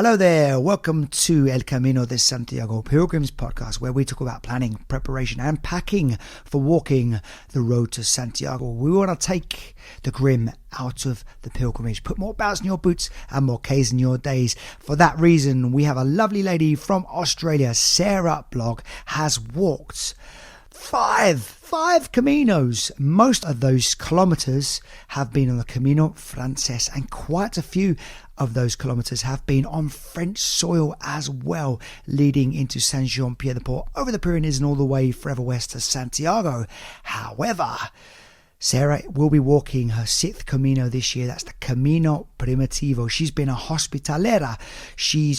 Hello there, welcome to El Camino de Santiago Pilgrim's podcast, where we talk about planning, preparation and packing for walking the road to Santiago. We want to take the grim out of the pilgrimage, put more bounce in your boots and more K's in your days. For that reason, we have a lovely lady from Australia, Sarah Blogg, has walked five Caminos. Most of those kilometers have been on the Camino Frances, and quite a few of those kilometers have been on French soil as well, leading into Saint-Jean-Pied-de-Port, over the Pyrenees and all the way further west to Santiago. However, Sarah will be walking her sixth Camino this year. That's the Camino Primitivo. She's been a hospitalera.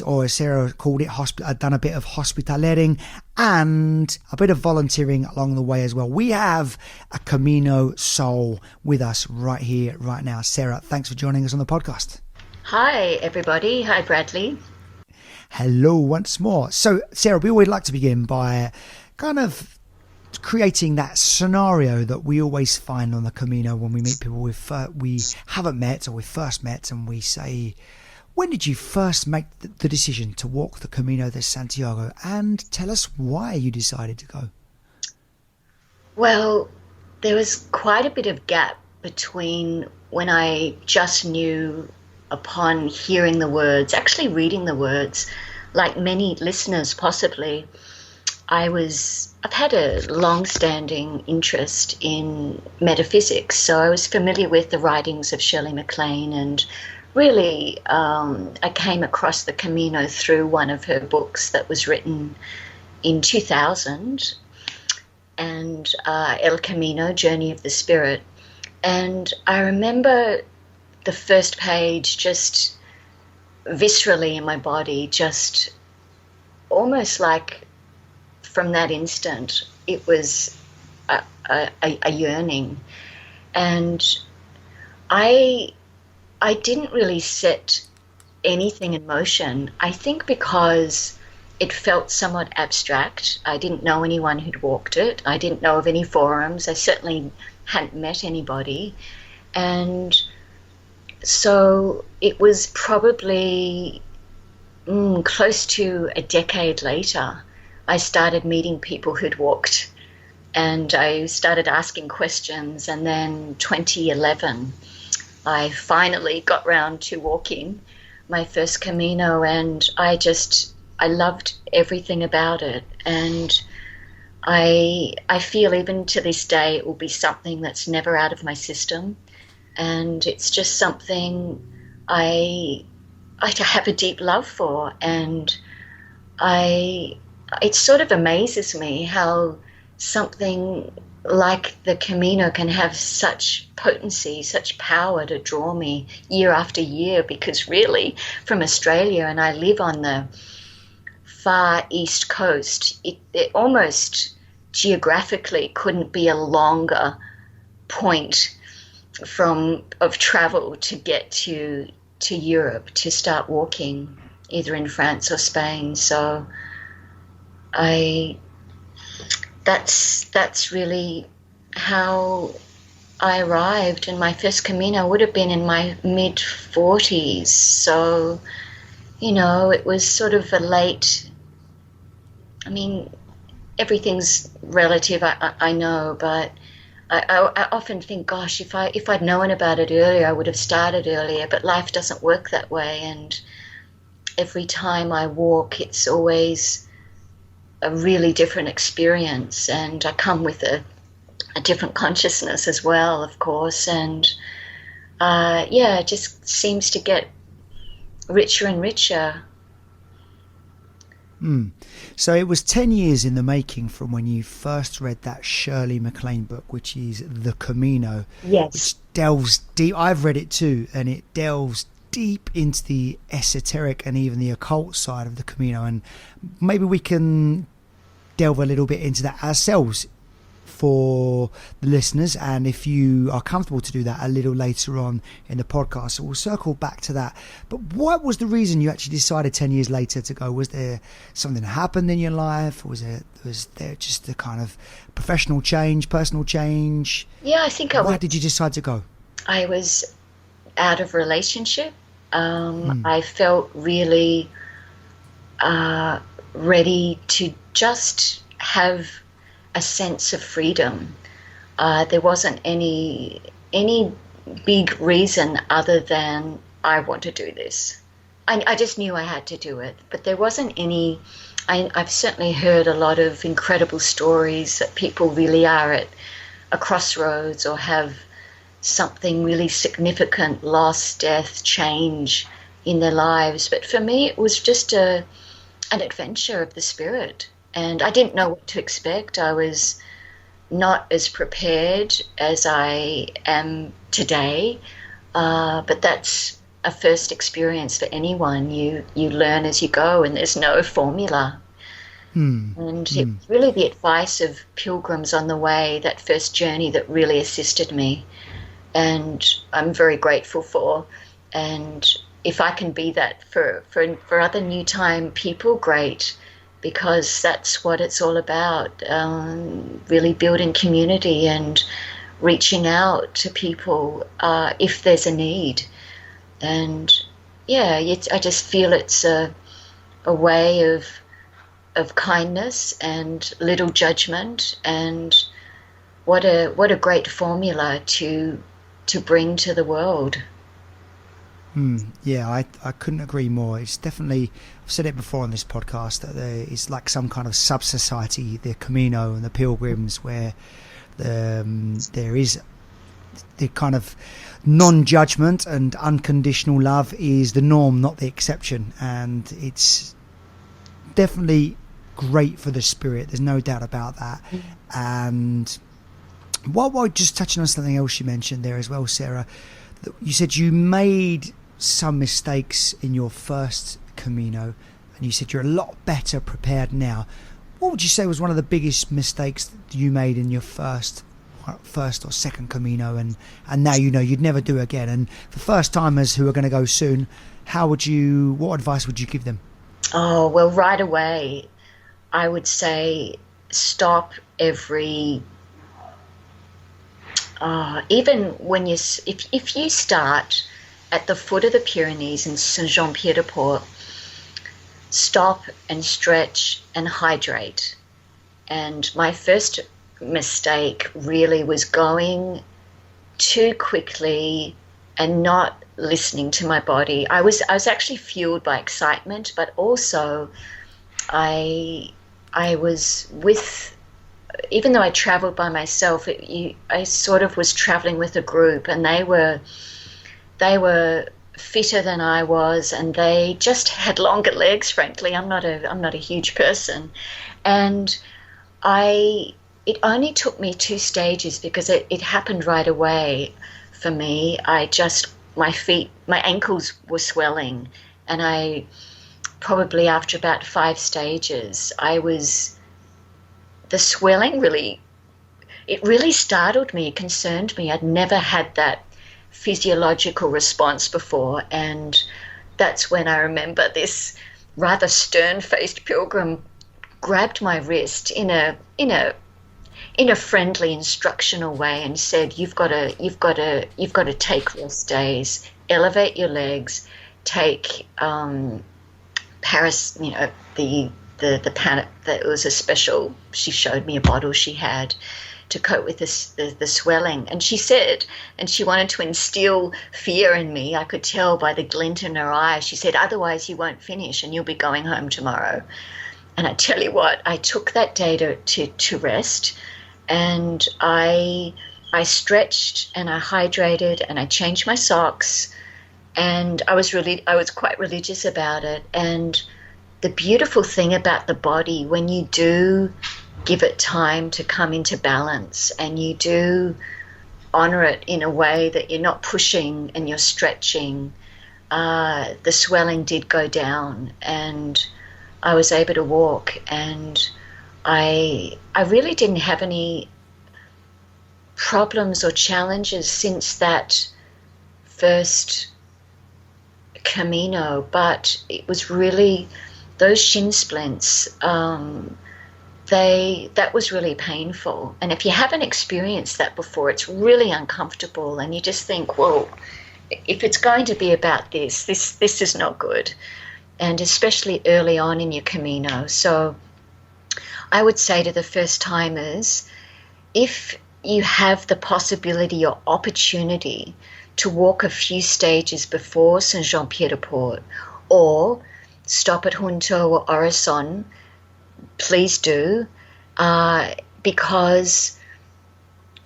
Or as Sarah called it, done a bit of hospitalering and a bit of volunteering along the way as well. We have a Camino soul with us right here, right now. Sarah, thanks for joining us on the podcast. Hi, everybody. Hi, Bradley. Hello once more. So, Sarah, we always like to begin by kind of creating that scenario that we always find on the Camino when we meet people we haven't met or we first met, and we say, when did you first make the decision to walk the Camino de Santiago? And tell us why you decided to go. Well, there was quite a bit of gap between when I just knew upon hearing the words, actually reading the words, like many listeners possibly. I've had a long-standing interest in metaphysics, so I was familiar with the writings of Shirley MacLaine, and really I came across the Camino through one of her books that was written in 2000, and El Camino, Journey of the Spirit. And I remember the first page just viscerally in my body, just almost like from that instant, it was a yearning. And I didn't really set anything in motion, I think because it felt somewhat abstract. I didn't know anyone who'd walked it. I didn't know of any forums. I certainly hadn't met anybody. And so it was probably close to a decade later, I started meeting people who'd walked, and I started asking questions. And then 2011, I finally got round to walking my first Camino, and I loved everything about it. And I feel even to this day it will be something that's never out of my system. And it's just something I have a deep love for. And it sort of amazes me how something like the Camino can have such potency, such power to draw me year after year, because really from Australia, and I live on the far east coast, it almost geographically couldn't be a longer point of travel to get to Europe to start walking, either in France or Spain. So that's really how I arrived. And my first Camino would have been in my mid-40s. So, it was sort of a late, everything's relative, I know, but I often think, gosh, if I'd known about it earlier, I would have started earlier. But life doesn't work that way, and every time I walk, it's always a really different experience, and I come with a different consciousness as well, of course. And it just seems to get richer and richer. So it was 10 years in the making from when you first read that Shirley MacLaine book, which is The Camino. Yes. Which delves deep. I've read it too, and it delves deep into the esoteric and even the occult side of the Camino. And maybe we can delve a little bit into that ourselves for the listeners, and if you are comfortable to do that a little later on in the podcast, so we'll circle back to that. But what was the reason you actually decided 10 years later to go? Was there something that happened in your life? Was there just a kind of professional change, personal change? Yeah, I think Why did you decide to go? I was out of relationship, I felt really ready to just have a sense of freedom. There wasn't any big reason other than I want to do this. I just knew I had to do it, but there wasn't any. I've certainly heard a lot of incredible stories that people really are at a crossroads or have something really significant, loss, death, change in their lives. But for me, it was just an adventure of the spirit, and I didn't know what to expect. I was not as prepared as I am today, but that's a first experience for anyone. You learn as you go, and there's no formula. And it's really the advice of pilgrims on the way, that first journey, that really assisted me, and I'm very grateful for. And if I can be that for other new time people, great, because that's what it's all about, really building community and reaching out to people if there's a need. And yeah, I just feel it's a way of kindness and little judgment, and what a great formula to bring to the world. Yeah, I couldn't agree more. It's definitely, I've said it before on this podcast, that it's like some kind of sub-society, the Camino and the Pilgrims, where there is the kind of non-judgment and unconditional love is the norm, not the exception. And it's definitely great for the spirit, there's no doubt about that. And while just touching on something else you mentioned there as well, Sarah, you said you made some mistakes in your first Camino, and you said you're a lot better prepared now. What would you say was one of the biggest mistakes that you made in your first or second Camino, and now you know you'd never do again? And for first timers who are going to go soon, what advice would you give them? Oh, well, right away I would say stop every even when if you start at the foot of the Pyrenees in Saint-Jean-Pied-de-Port, stop and stretch and hydrate. And my first mistake really was going too quickly and not listening to my body. I was actually fueled by excitement, but also I was with, even though I traveled by myself, I sort of was traveling with a group, and they were fitter than I was, and they just had longer legs. Frankly, I'm not a huge person, and it only took me 2 stages because it happened right away for me. My ankles were swelling, and I probably after about 5 stages, the swelling really startled me, concerned me. I'd never had that physiological response before, and that's when I remember this rather stern-faced pilgrim grabbed my wrist in a friendly, instructional way and said, "You've got to take rest days, elevate your legs, take Paris, the panic, that was a special, she showed me a bottle she had to cope with the swelling." And she said, and she wanted to instill fear in me, I could tell by the glint in her eye. She said, "Otherwise you won't finish and you'll be going home tomorrow." And I tell you what, I took that day to rest, and I stretched and I hydrated and I changed my socks, and I was quite religious about it. And the beautiful thing about the body, when you do give it time to come into balance and you do honor it in a way that you're not pushing and you're stretching, the swelling did go down, and I was able to walk, and I really didn't have any problems or challenges since that first Camino. But it was really those shin splints, that was really painful. And if you haven't experienced that before, it's really uncomfortable, and you just think, whoa, if it's going to be about this is not good, and especially early on in your Camino. So I would say to the first timers, if you have the possibility or opportunity to walk a few stages before Saint-Jean-Pied-de-Port or stop at Junto or Orison, please do, because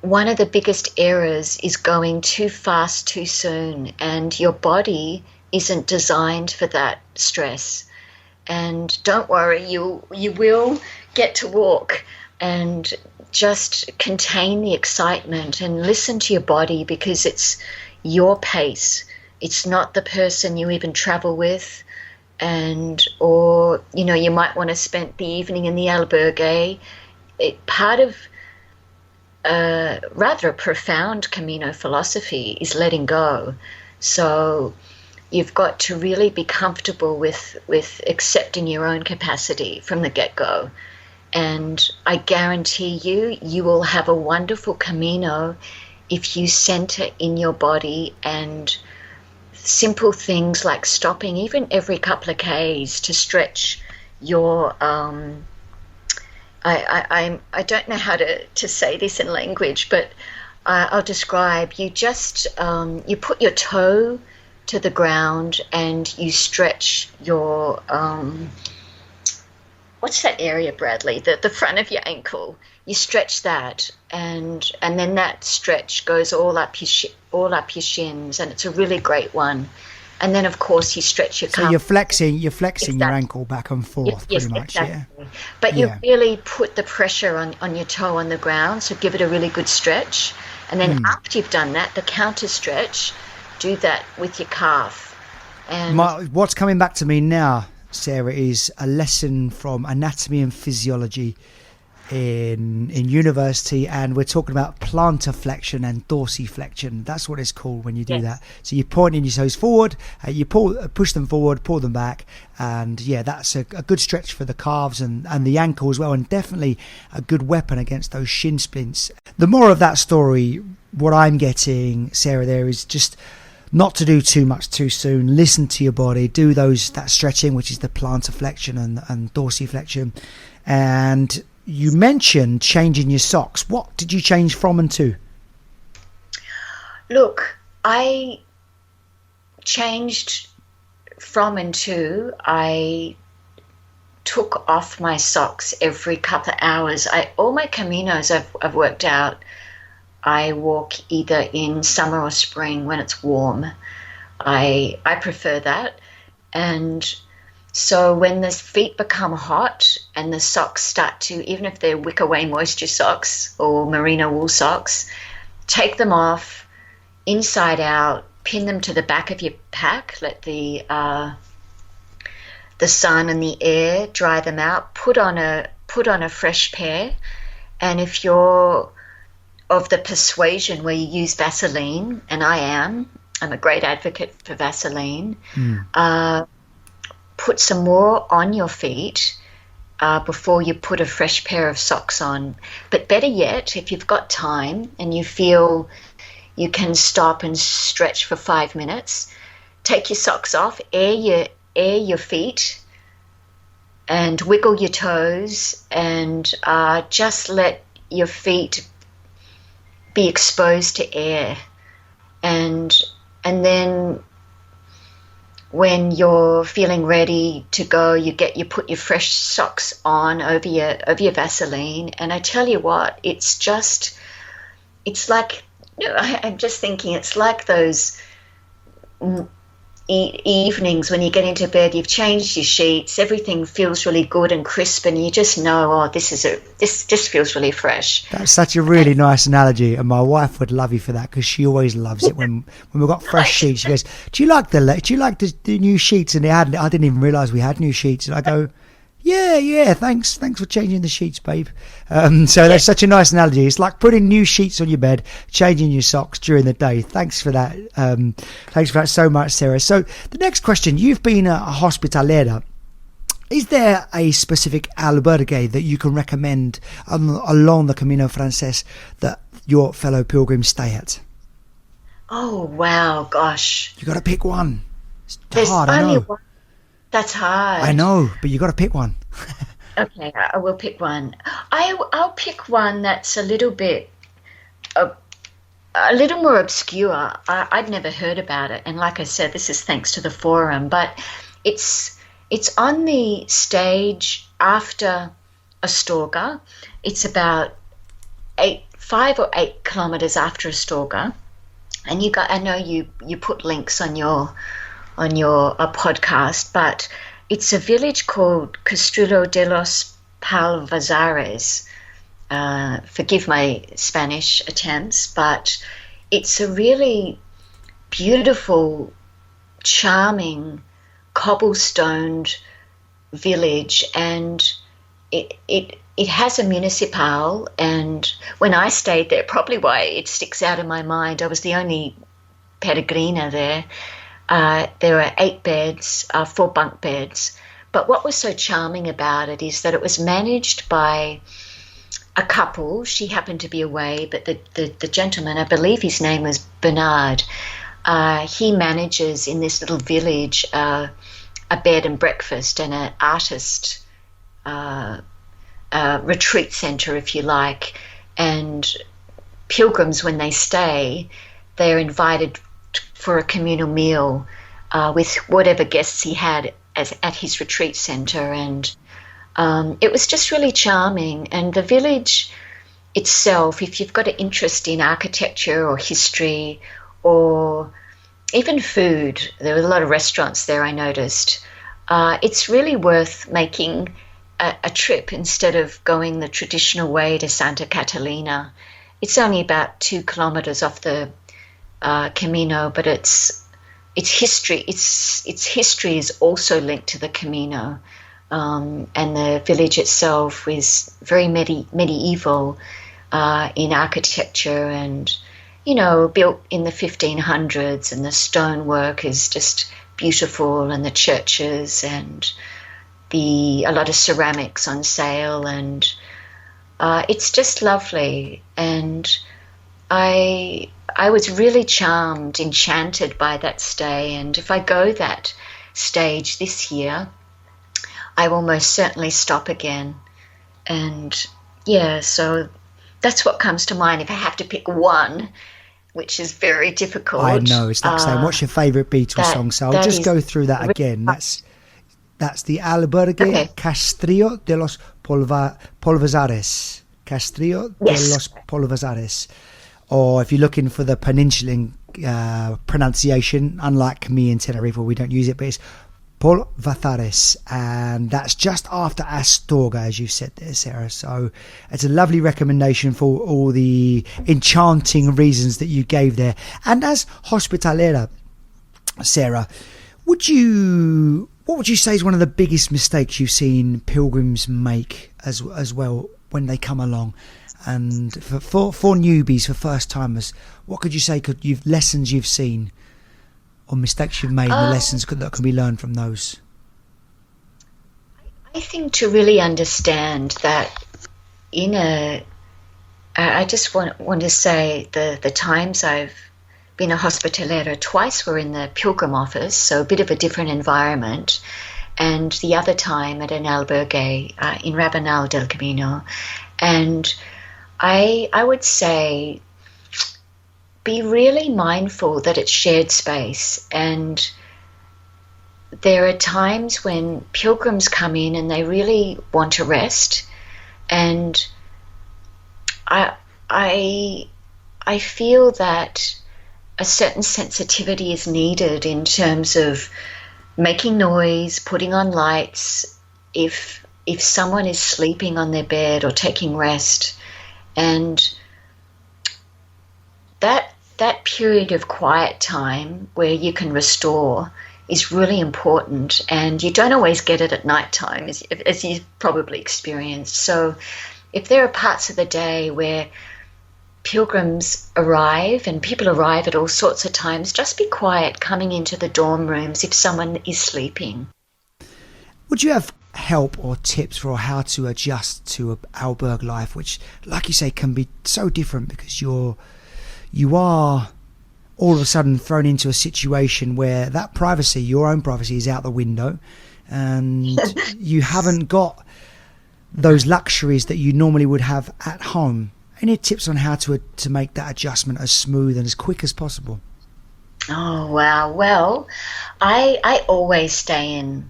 one of the biggest errors is going too fast too soon, and your body isn't designed for that stress. And don't worry, you will get to walk, and just contain the excitement and listen to your body, because it's your pace. It's not the person you even travel with, or you might want to spend the evening in the albergue. Part of rather a profound Camino philosophy is letting go. So you've got to really be comfortable with accepting your own capacity from the get-go. And I guarantee you will have a wonderful Camino if you center in your body, and simple things like stopping even every couple of Ks to stretch your I don't know how to say this in language, but I'll describe. You just you put your toe to the ground and you stretch your what's that area, Bradley? The front of your ankle. You stretch that, and then that stretch goes all up your shins, and it's a really great one. And then, of course, you stretch your calf. So you're flexing exactly. your ankle back and forth, yes, pretty much, exactly. yeah. But you really put the pressure on your toe on the ground, so give it a really good stretch. And then after you've done that, the counter stretch, do that with your calf. And what's coming back to me now, Sarah, is a lesson from anatomy and physiology in university, and we're talking about plantar flexion and dorsiflexion. That's what it's called when you do that. So you're pointing your toes forward, you push them forward, pull them back, and that's a good stretch for the calves and the ankle as well, and definitely a good weapon against those shin splints. The moral of that story, what I'm getting, Sarah, there is just not to do too much too soon. Listen to your body, do that stretching, which is the plantar flexion and dorsiflexion. And you mentioned changing your socks. What did you change from and to? Look, I changed from and to. I took off my socks every couple of hours. All my Caminos I've worked out, I walk either in summer or spring when it's warm. I prefer that. And so when the feet become hot and the socks start to, even if they're wick-away moisture socks or merino wool socks, take them off inside out, pin them to the back of your pack, let the sun and the air dry them out, put on a fresh pair. And if you're of the persuasion where you use Vaseline, and I'm a great advocate for Vaseline, put some more on your feet before you put a fresh pair of socks on. But better yet, if you've got time and you feel you can stop and stretch for 5 minutes, take your socks off, air your feet and wiggle your toes, and just let your feet be exposed to air. And then when you're feeling ready to go, you put your fresh socks on over your Vaseline, and I tell you what, it's like, I'm just thinking, it's like those evenings when you get into bed, you've changed your sheets, everything feels really good and crisp, and you just know, this just feels really fresh. That's such a really nice analogy, and my wife would love you for that, because she always loves it when we've got fresh sheets. She goes, do you like the new sheets? And I didn't even realise we had new sheets, and I go, yeah, thanks for changing the sheets, babe. So that's such a nice analogy. It's like putting new sheets on your bed, changing your socks during the day. Thanks for that. Thanks for that so much, Sarah. So the next question, you've been a hospitalera. Is there a specific albergue that you can recommend along the Camino Frances that your fellow pilgrims stay at? Oh, wow, gosh. You got to pick one. It's There's hard, I only know. one. That's I hard. know, but you got to pick one. Okay, I will pick one. I'll pick one that's a, a little more obscure. I'd never heard about it, and like I said, this is thanks to the forum. But it's it's on the stage after Astorga. It's about 5 or 8 kilometers after Astorga, and I know you put links on your podcast, but it's a village called Castrillo de los Palvazares. Forgive my Spanish attempts, but it's a really beautiful, charming, cobblestoned village, and it has a municipal. And when I stayed there, probably why it sticks out in my mind, I was the only peregrina there. There are 8 beds, 4 bunk beds. But what was so charming about it is that it was managed by a couple. She happened to be away, but the gentleman, I believe his name was Bernard, he manages in this little village a bed and breakfast and an artist retreat centre, if you like. And pilgrims, when they stay, they're invited for a communal meal with whatever guests he had at his retreat centre. And it was just really charming. And the village itself, if you've got an interest in architecture or history or even food, there were a lot of restaurants there, I noticed. It's really worth making a trip instead of going the traditional way to Santa Catalina. It's only about 2 kilometres off the Camino, but its history is also linked to the Camino, and the village itself is very medieval in architecture, and built in the 1500s, and the stonework is just beautiful, and the churches, and a lot of ceramics on sale, and it's just lovely. And I was really enchanted by that stay. And if I go that stage this year, I will most certainly stop again. And yeah, so that's what comes to mind if I have to pick one, which is very difficult. I know, it's like saying, what's your favourite Beatles song? So I'll just go through that again. That's the Albergue Castrillo de los Polvazares. Castrillo de los Polvazares. Or if you're looking for the peninsulan pronunciation, unlike me in Tenerife, we don't use it, but it's Polvazares, and that's just after Astorga, as you said there, Sarah. So it's a lovely recommendation for all the enchanting reasons that you gave there. And as hospitalera, Sarah, what would you say is one of the biggest mistakes you've seen pilgrims make as well when they come along? And for newbies, for first timers, what could you say lessons you've seen or mistakes you've made, and the lessons that can be learned from those? I think to really understand that I just want to say the times I've been a hospitalera, twice were in the Pilgrim office, so a bit of a different environment, and the other time at an albergue in Rabanal del Camino. And I would say be really mindful that it's shared space, and there are times when pilgrims come in and they really want to rest, and I feel that a certain sensitivity is needed in terms of making noise, putting on lights, if someone is sleeping on their bed or taking rest. And that period of quiet time where you can restore is really important, and you don't always get it at night time, as you've probably experienced. So if there are parts of the day where pilgrims arrive, and people arrive at all sorts of times, just be quiet coming into the dorm rooms if someone is sleeping. Would you have help or tips for how to adjust to a albergue life, which, like you say, can be so different because you are all of a sudden thrown into a situation where that privacy, your own privacy, is out the window, and you haven't got those luxuries that you normally would have at home. Any tips on how to make that adjustment as smooth and as quick as possible? Oh, wow. Well, I always stay in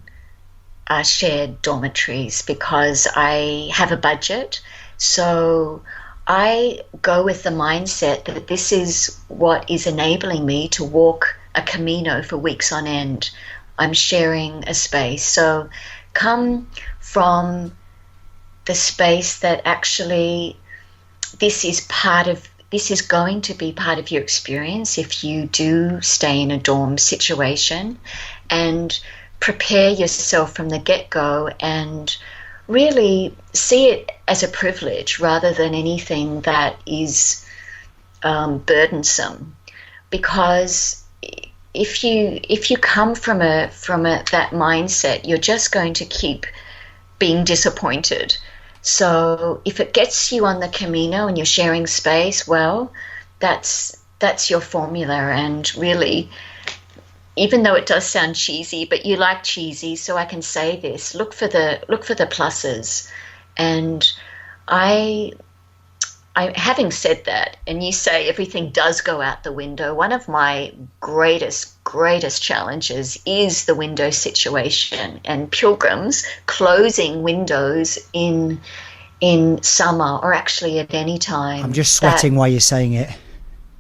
shared dormitories because I have a budget. So I go with the mindset that this is what is enabling me to walk a Camino for weeks on end. I'm sharing a space. So come from the space that actually this is going to be part of your experience if you do stay in a dorm situation, and prepare yourself from the get-go and really see it as a privilege rather than anything that is burdensome. Because if you come from that mindset, you're just going to keep being disappointed. So if it gets you on the Camino and you're sharing space, well, that's your formula. And really, even though it does sound cheesy, but you like cheesy, so I can say this: look for the pluses. And I having said that, and you say everything does go out the window, one of my greatest challenges is the window situation, and pilgrims closing windows in summer, or actually at any time. I'm just sweating while you're saying it.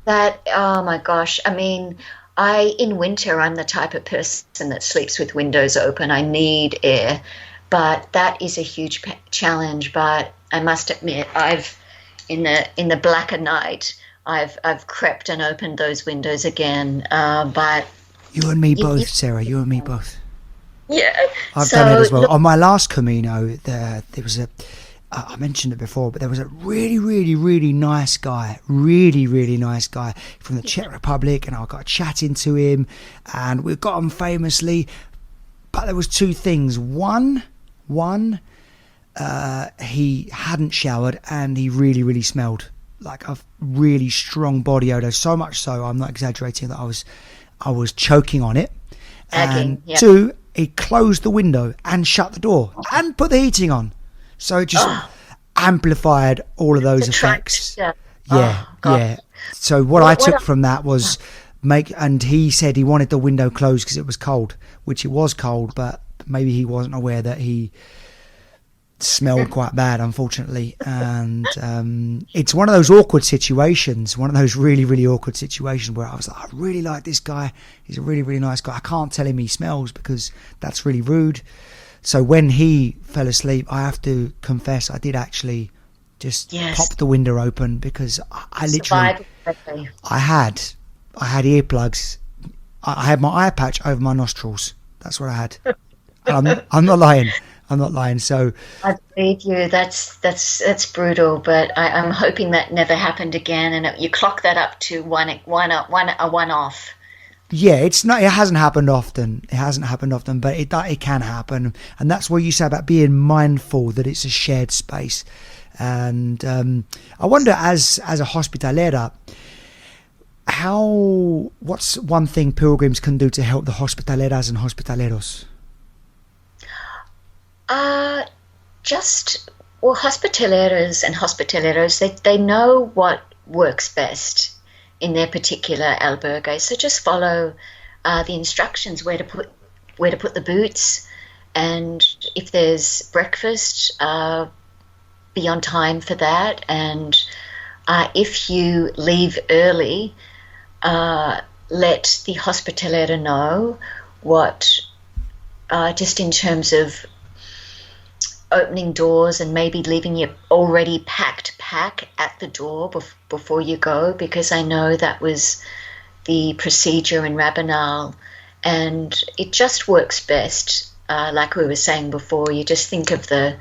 Oh my gosh, I mean, in winter, I'm the type of person that sleeps with windows open. I need air, but that is a huge challenge. But I must admit, in the blacker night, I've crept and opened those windows again. But you and me both, Sarah. You and me both. Yeah, I've done it as well. On my last Camino, there was I mentioned it before, but there was a really, really, really nice guy, really, really nice guy from the Czech Republic, and I got chatting to him, and we got on famously. But there was two things. One, he hadn't showered, and he really, really smelled like a really strong body odor. So much so, I'm not exaggerating, that I was choking on it. And two, he closed the window and shut the door and put the heating on. So it just amplified all of those effects. Yeah. So what I took from that was and he said he wanted the window closed because it was cold, which it was cold, but maybe he wasn't aware that he smelled quite bad, unfortunately. And it's one of those awkward situations, one of those really, really awkward situations where I was like, I really like this guy. He's a really, really nice guy. I can't tell him he smells because that's really rude. So when he fell asleep, I have to confess, I did actually just pop the window open, because I literally, I had earplugs. I had my eye patch over my nostrils. That's what I had. I'm not lying. So I believe you. That's brutal. But I'm hoping that never happened again, and you clock that up to a one-off. Yeah, it hasn't happened often. But it can happen, and that's what you say about being mindful that it's a shared space. And I wonder, as a hospitalera, what's one thing pilgrims can do to help the hospitaleras and hospitaleros? Hospitaleras and hospitaleros, they know what works best in their particular albergue. So just follow the instructions, where to put the boots, and if there's breakfast, be on time for that. And if you leave early, let the hospitalera know what, just in terms of opening doors and maybe leaving your already packed pack at the door before you go, because I know that was the procedure in Rabanal, and it just works best. Like we were saying before, you just think of the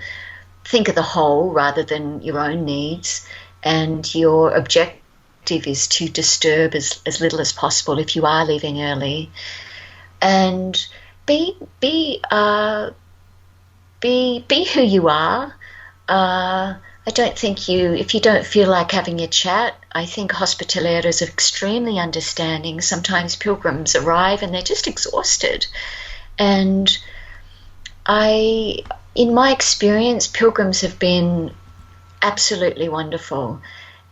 whole rather than your own needs, and your objective is to disturb as little as possible if you are leaving early, and be who you are. I don't think if you don't feel like having a chat, I think hospitaleros are extremely understanding. Sometimes pilgrims arrive and they're just exhausted. And in my experience, pilgrims have been absolutely wonderful,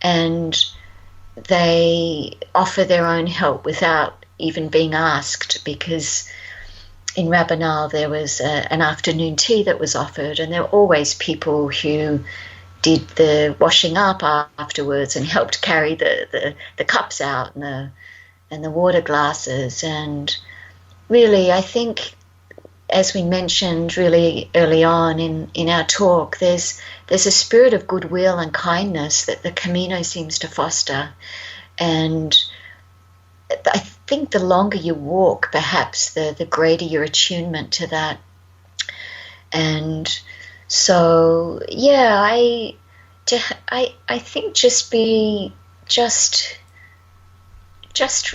and they offer their own help without even being asked, because in Rabanal there was an afternoon tea that was offered, and there were always people who did the washing up afterwards and helped carry the cups out and the water glasses. And really, I think, as we mentioned really early on in our talk, there's a spirit of goodwill and kindness that the Camino seems to foster. And I think the longer you walk, perhaps the greater your attunement to that. And so, yeah, I think just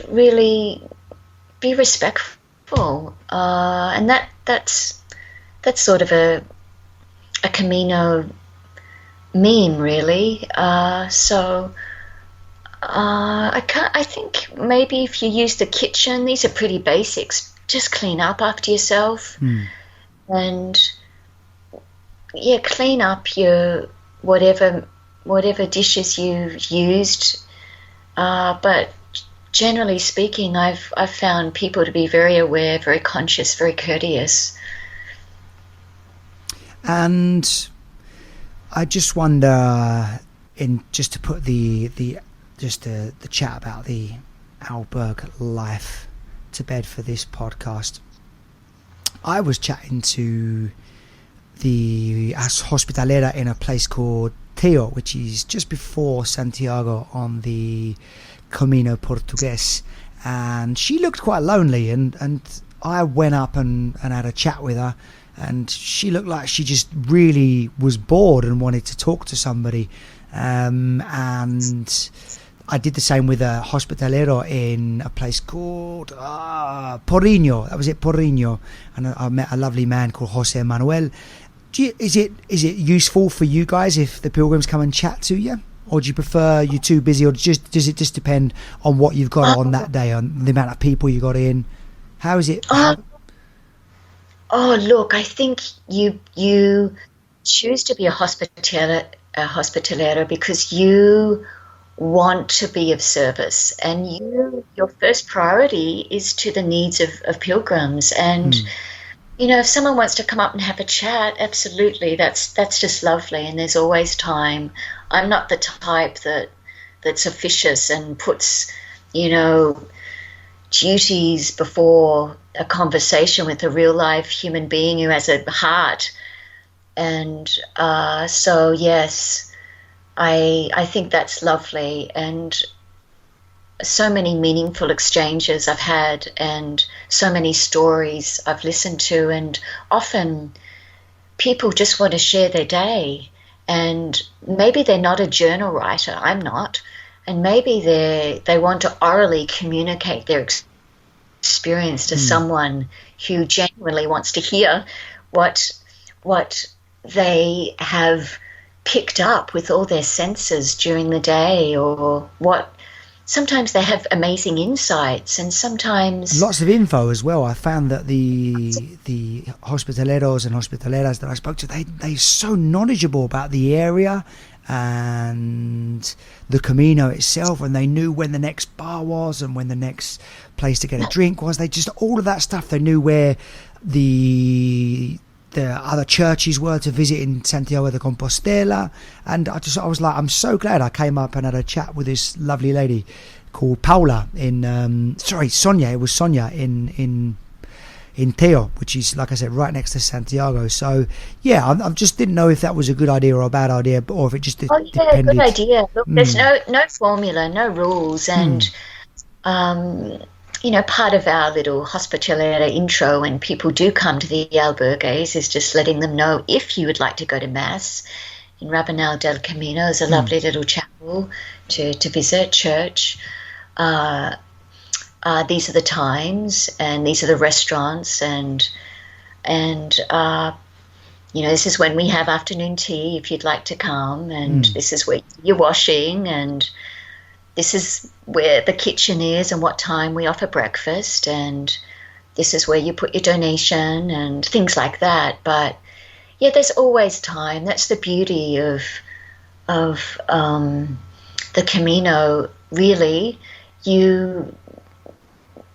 really be respectful, and that's sort of a Camino meme, really. I think maybe if you use the kitchen, these are pretty basics. Just clean up after yourself, and clean up your whatever dishes you've used. But generally speaking, I've found people to be very aware, very conscious, very courteous. And I just wonder, just to put the chat about the Alberg life to bed for this podcast, I was chatting to the hospitalera in a place called Teo, which is just before Santiago on the Camino Portugues, and she looked quite lonely, and I went up and had a chat with her, and she looked like she just really was bored and wanted to talk to somebody, and I did the same with a hospitalero in a place called Porriño. That was it, Porriño. And I met a lovely man called Jose Manuel. Is it useful for you guys if the pilgrims come and chat to you? Or do you prefer you're too busy? Or does it just depend on what you've got on that day, on the amount of people you got in? How is it? Look, I think you choose to be a hospitalero because you want to be of service, and your first priority is to the needs of pilgrims. And if someone wants to come up and have a chat, absolutely, that's just lovely, and there's always time. I'm not the type that's officious and puts duties before a conversation with a real life human being who has a heart. And so yes, I think that's lovely, and so many meaningful exchanges I've had, and so many stories I've listened to, and often people just want to share their day, and maybe they're not a journal writer, I'm not, and maybe they want to orally communicate their experience to someone who genuinely wants to hear what they have picked up with all their senses during the day, or what sometimes they have amazing insights, and sometimes lots of info as well. I found that the hospitaleros and hospitaleras that I spoke to, they're so knowledgeable about the area and the Camino itself, and they knew when the next bar was and when the next place to get a drink was. They just, all of that stuff, they knew where the other churches were to visit in Santiago de Compostela. And I was like, I'm so glad I came up and had a chat with this lovely lady called Paula Sonia. It was Sonia in Teo, which is, like I said, right next to Santiago. So yeah, I just didn't know if that was a good idea or a bad idea, or if it just depended. Good idea. Look, there's no formula, no rules, and part of our little hospitalera intro when people do come to the albergues is just letting them know, if you would like to go to Mass in Rabanal del Camino, there's a lovely little chapel to visit, church. These are the times, and these are the restaurants, and this is when we have afternoon tea if you'd like to come, and this is where you're washing, and this is where the kitchen is and what time we offer breakfast, and this is where you put your donation and things like that. But yeah, there's always time. That's the beauty of the Camino, really.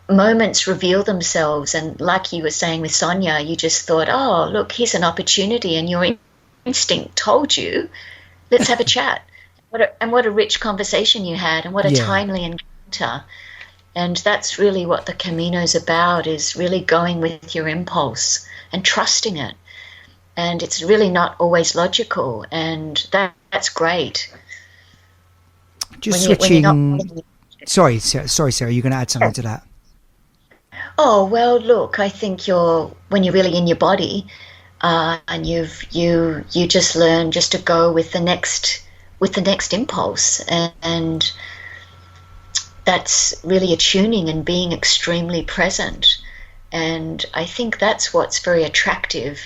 Moments reveal themselves, and like you were saying with Sonia, you just thought, oh, look, here's an opportunity, and your instinct told you, let's have a chat. What a rich conversation you had, and what a timely encounter. And that's really what the Camino's about, is really going with your impulse and trusting it. And it's really not always logical, and that's great. Just switching. Sorry, Sarah, you're going to add something to that. Oh, well, look, I think when you're really in your body, and you just learn just to go with the next impulse, and that's really attuning and being extremely present. And I think that's what's very attractive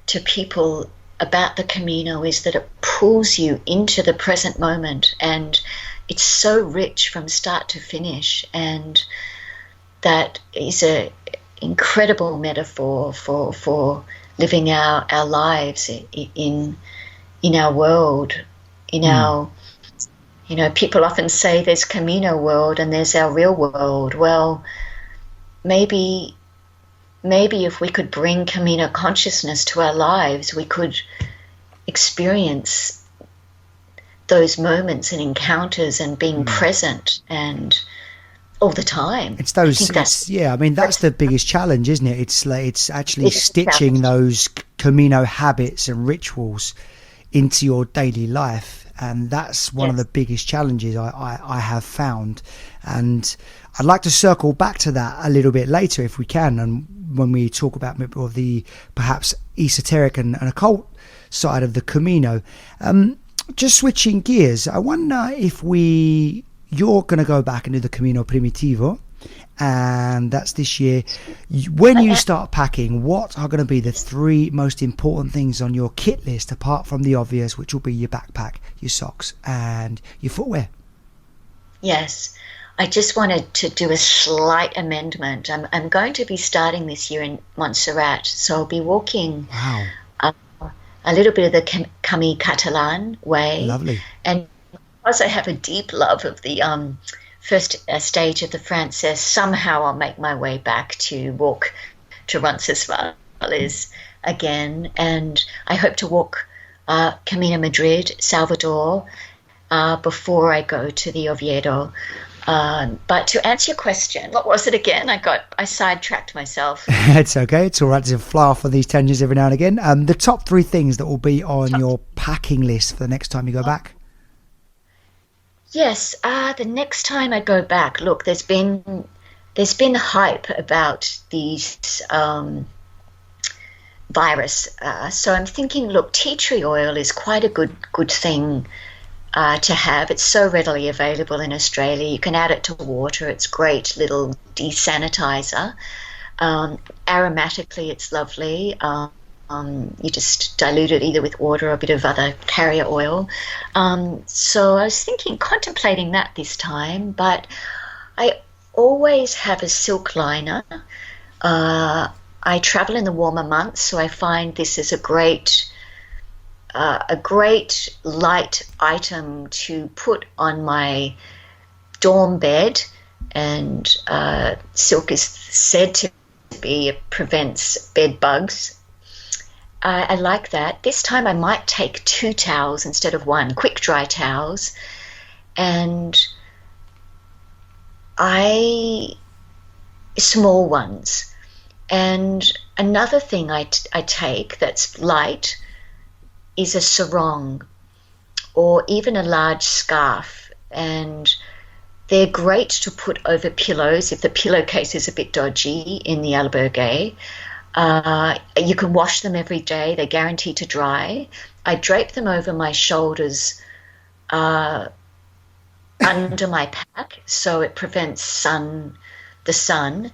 to people about the Camino, is that it pulls you into the present moment, and it's so rich from start to finish. And that is an incredible metaphor for living our lives in our world, in our, people often say there's Camino world and there's our real world. Well, maybe if we could bring Camino consciousness to our lives, we could experience those moments and encounters and being present and all the time. It's those, that's the biggest challenge, isn't it? It's actually stitching those Camino habits and rituals into your daily life, and that's one of the biggest challenges I have found. And I'd like to circle back to that a little bit later if we can, and when we talk about the perhaps esoteric and occult side of the Camino. Just switching gears, I wonder if you're going to go back and do the Camino Primitivo, and that's this year. When you start packing, what are going to be the 3 most important things on your kit list, apart from the obvious, which will be your backpack, your socks, and your footwear? Yes, I just wanted to do a slight amendment. I'm going to be starting this year in Montserrat, so I'll be walking a little bit of the Camí Catalan way. Lovely. And because I have a deep love of the first stage of the Frances, somehow I'll make my way back to walk to Roncesvalles again. And I hope to walk Camino Madrid, Salvador, before I go to the Oviedo. But to answer your question, what was it again? I sidetracked myself. It's okay. It's all right to fly off on these tangents every now and again. The top 3 things that will be on your packing list for the next time you go back. Yes, the next time I go back, look, there's been hype about these virus. So I'm thinking, look, tea tree oil is quite a good thing to have. It's so readily available in Australia. You can add it to water. It's great little desanitizer. Aromatically, it's lovely. You just dilute it either with water or a bit of other carrier oil. So I was contemplating that this time, but I always have a silk liner. I travel in the warmer months, so I find this is a great light item to put on my dorm bed, and silk is said to prevents bed bugs. I like that. This time I might take 2 towels instead of 1, quick dry towels, and small ones. And another thing I take that's light is a sarong or even a large scarf, and they're great to put over pillows if the pillowcase is a bit dodgy in the albergue. You can wash them every day. They're guaranteed to dry. I drape them over my shoulders under my pack, so it prevents the sun.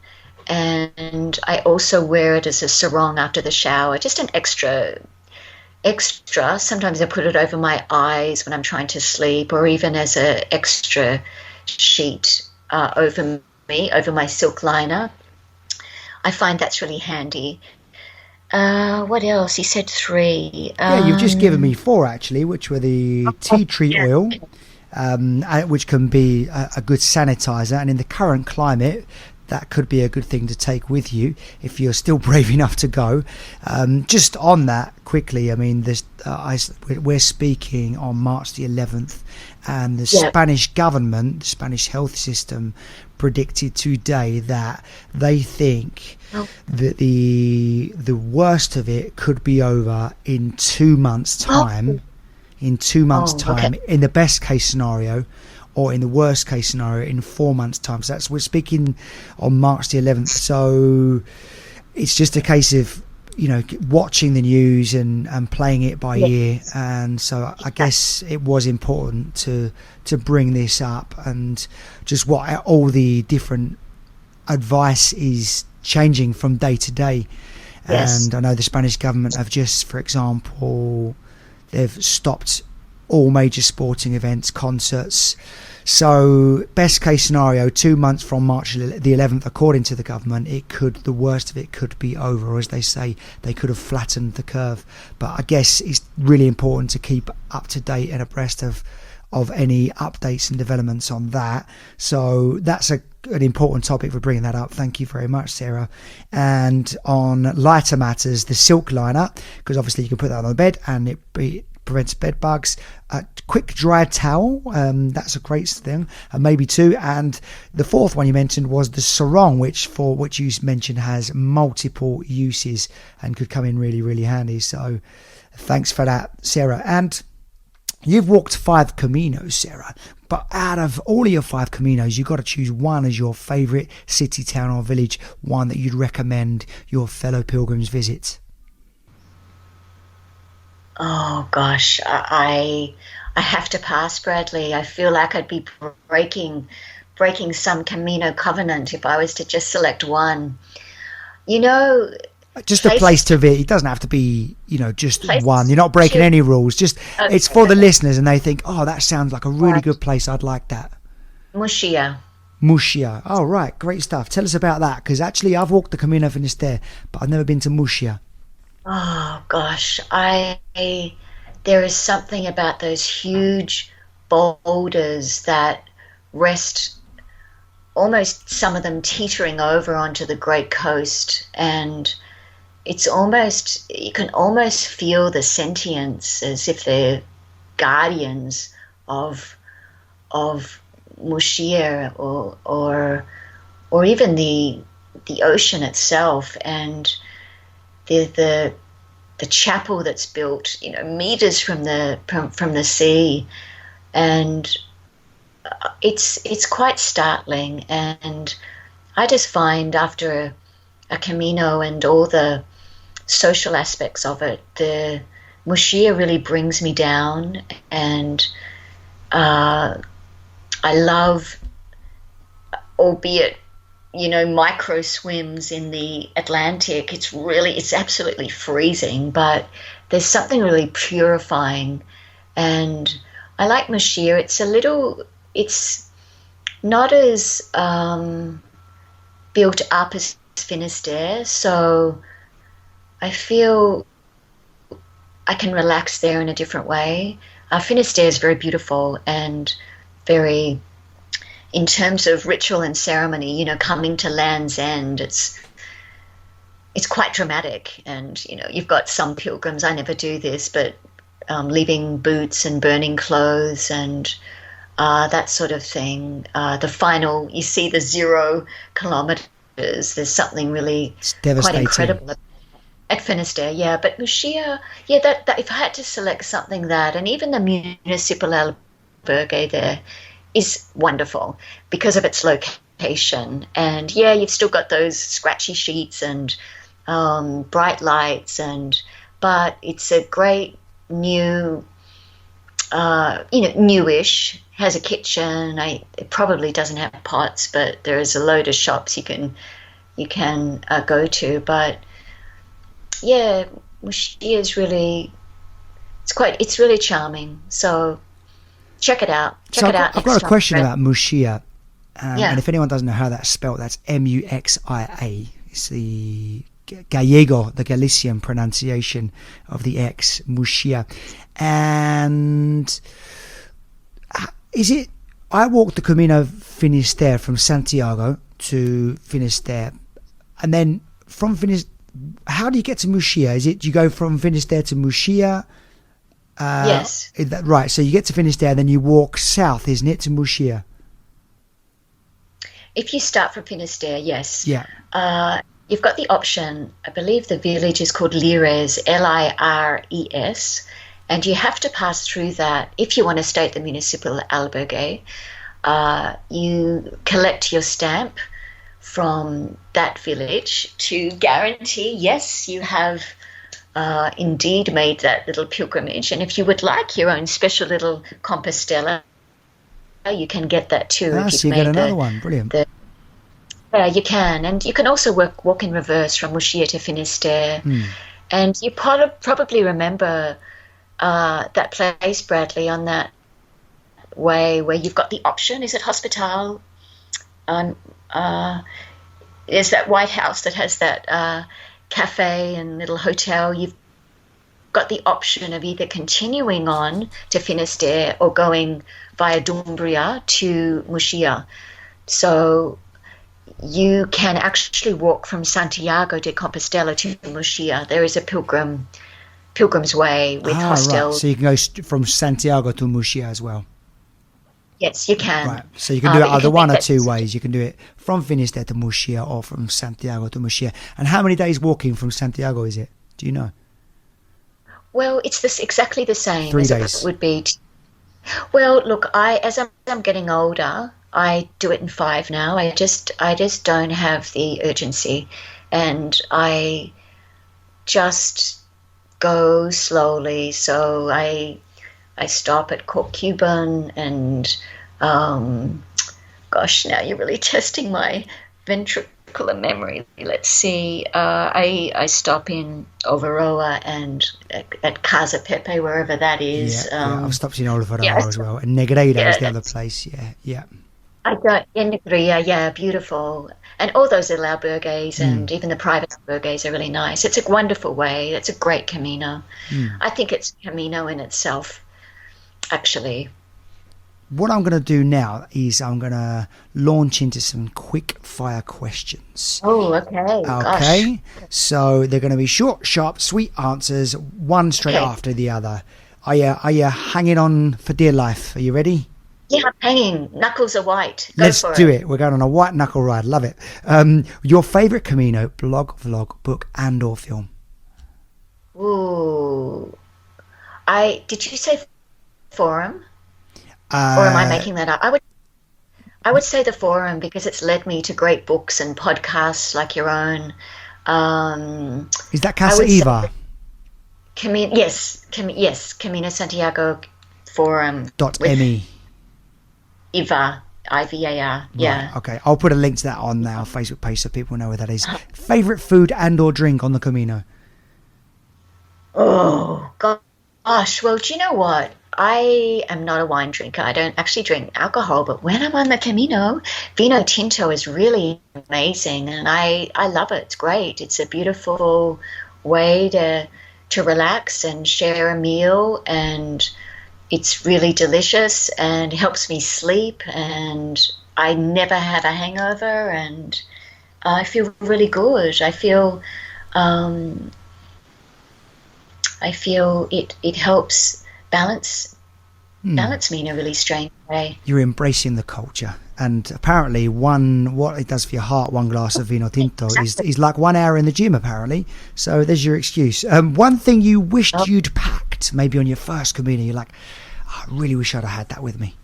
And I also wear it as a sarong after the shower, just an extra extra. Sometimes I put it over my eyes when I'm trying to sleep, or even as an extra sheet over me, over my silk liner. I find that's really handy. What else? He said 3. Yeah, you've just given me 4 actually, which were the tea tree yeah. oil, which can be a good sanitizer, and in the current climate, that could be a good thing to take with you if you're still brave enough to go. Just on that quickly, I mean, we're speaking on March the 11th, and the Spanish government, the Spanish health system, predicted today that they think that the worst of it could be over in 2 months' time. In 2 months' time, in the best case scenario, or in the worst case scenario, in 4 months' time. So we're speaking on March the 11th. So it's just a case of, watching the news and playing it by ear. And so I guess it was important to bring this up, and just what all the different advice is changing from day to day. Yes. And I know the Spanish government have just, for example, they've stopped all major sporting events, concerts. So best case scenario, 2 months from March the 11th, according to the government, the worst of it could be over, or as they say, they could have flattened the curve. But I guess it's really important to keep up to date and abreast of any updates and developments on that. So that's an important topic for bringing that up. Thank you very much, Sarah. And on lighter matters, the silk liner, because obviously you can put that on the bed and it prevents bed bugs. A quick dry towel, that's a great thing, and maybe 2. And the 4th one you mentioned was the sarong, which you mentioned has multiple uses and could come in really, really handy. So thanks for that, Sarah. And you've walked 5 Caminos, Sarah, but out of all of your 5 Caminos, you've got to choose one as your favourite city, town or village, one that you'd recommend your fellow pilgrims visit. Oh gosh, I have to pass, Bradley. I feel like I'd be breaking some Camino covenant if I was to just select one. Just a place to visit. It doesn't have to be, just one. You're not breaking any rules. Just Okay. It's for the listeners, and they think, oh, that sounds like a really good place. I'd like that. Murcia. Oh, right. Great stuff. Tell us about that, because actually I've walked the Camino Frances, but I've never been to Murcia. Oh gosh, there is something about those huge boulders that rest, almost some of them teetering over onto the Great Coast, and you can almost feel the sentience as if they're guardians of Murcia or even the ocean itself. And the chapel that's built, meters from the sea, and it's quite startling. And I just find after a Camino and all the social aspects of it, the Murcia really brings me down, and I love, albeit micro swims in the Atlantic. It's absolutely freezing, but there's something really purifying. And I like Murcia. It's not as built up as Finisterre, so I feel I can relax there in a different way. Finisterre is very beautiful and very, in terms of ritual and ceremony, coming to Land's End, it's quite dramatic. And, you've got some pilgrims, I never do this, but leaving boots and burning clothes and that sort of thing. The final, you see the 0 kilometres, there's something really quite incredible at Finisterre, yeah. But Murcia, yeah, that if I had to select something, that, and even the municipal albergue there is wonderful because of its location. And yeah, you've still got those scratchy sheets and bright lights, but it's a great new, newish, has a kitchen. It probably doesn't have pots, but there is a load of shops you can go to. But yeah, Murcia is really It's really charming. So check it out. So I've got a question about Muxia. Yeah. And if anyone doesn't know how that's spelled, that's Muxia. It's the Gallego, the Galician pronunciation of the X, Muxia. And I walked the Camino Finisterre from Santiago to Finisterre. And then from Finisterre, how do you get to Muxia? Do you go from Finisterre to Muxia? Yes. Right, so you get to Finisterre, then you walk south, isn't it, to Muxia? If you start from Finisterre, yes. Yeah. You've got the option, I believe the village is called Lires, Lires, and you have to pass through that if you want to stay at the municipal albergue. You collect your stamp from that village to guarantee, yes, you have indeed made that little pilgrimage. And if you would like your own special little Compostela, you can get that too. So you get another one. Brilliant. Yeah, you can. And you can also walk in reverse from Muxia to Finisterre. And you probably remember that place, Bradley, on that way where you've got the option. Is it Hospital? There's that White House that has that cafe and little hotel. You've got the option of either continuing on to Finisterre or going via Dumbria to Muxia. So you can actually walk from Santiago de Compostela to Muxia. There is a Pilgrim's Way with hostels. Right. So you can go from Santiago to Muxia as well. Yes, you can. Right. So you can do it either one or two ways. You can do it from Finisterre to Muxia or from Santiago to Muxia. And how many days walking from Santiago is it? Do you know? Well, it's exactly the same 3 as days. it would be. Well, look, as I'm getting older, I do it in 5 now. I just don't have the urgency, and I just go slowly. So I stop at Corcuban and gosh, now you're really testing my ventricular memory. Let's see. I stop in Overoa and at Casa Pepe, wherever that is. I've stopped in Overoa as well. And Negreira is the other place. Yeah. I got in Negreira, beautiful. And all those little albergues and even the private albergues are really nice. It's a wonderful way. It's a great Camino. I think it's a Camino in itself, actually. What I'm going to do now is I'm going to launch into some quick fire questions. Oh, okay. Okay. Gosh. So they're going to be short, sharp, sweet answers, one straight after the other. Are you hanging on for dear life? Are you ready? Yeah, I'm hanging. Knuckles are white. Let's do it. We're going on a white knuckle ride. Love it. Your favourite Camino, blog, vlog, book and or film? Ooh. Did you say forum? Or am I making that up? I would say the forum because it's led me to great books and podcasts like your own. Is that Casa Eva? Yes, Camino Santiago Forum. .me. Ivar, IVAR, yeah. Right, okay, I'll put a link to that on our Facebook page so people know where that is. Favourite food and or drink on the Camino? Oh, gosh. Well, do you know what? I am not a wine drinker. I don't actually drink alcohol, but when I'm on the Camino, Vino Tinto is really amazing, and I love it. It's great. It's a beautiful way to relax and share a meal, and it's really delicious and helps me sleep, and I never have a hangover, and I feel really good. I feel it helps balance me in a really strange way. You're embracing the culture, and apparently what it does for your heart, one glass of Vino Tinto is like 1 hour in the gym apparently. So there's your excuse. One thing you wished you'd packed maybe on your first Camino, you're like, I really wish I'd have had that with me.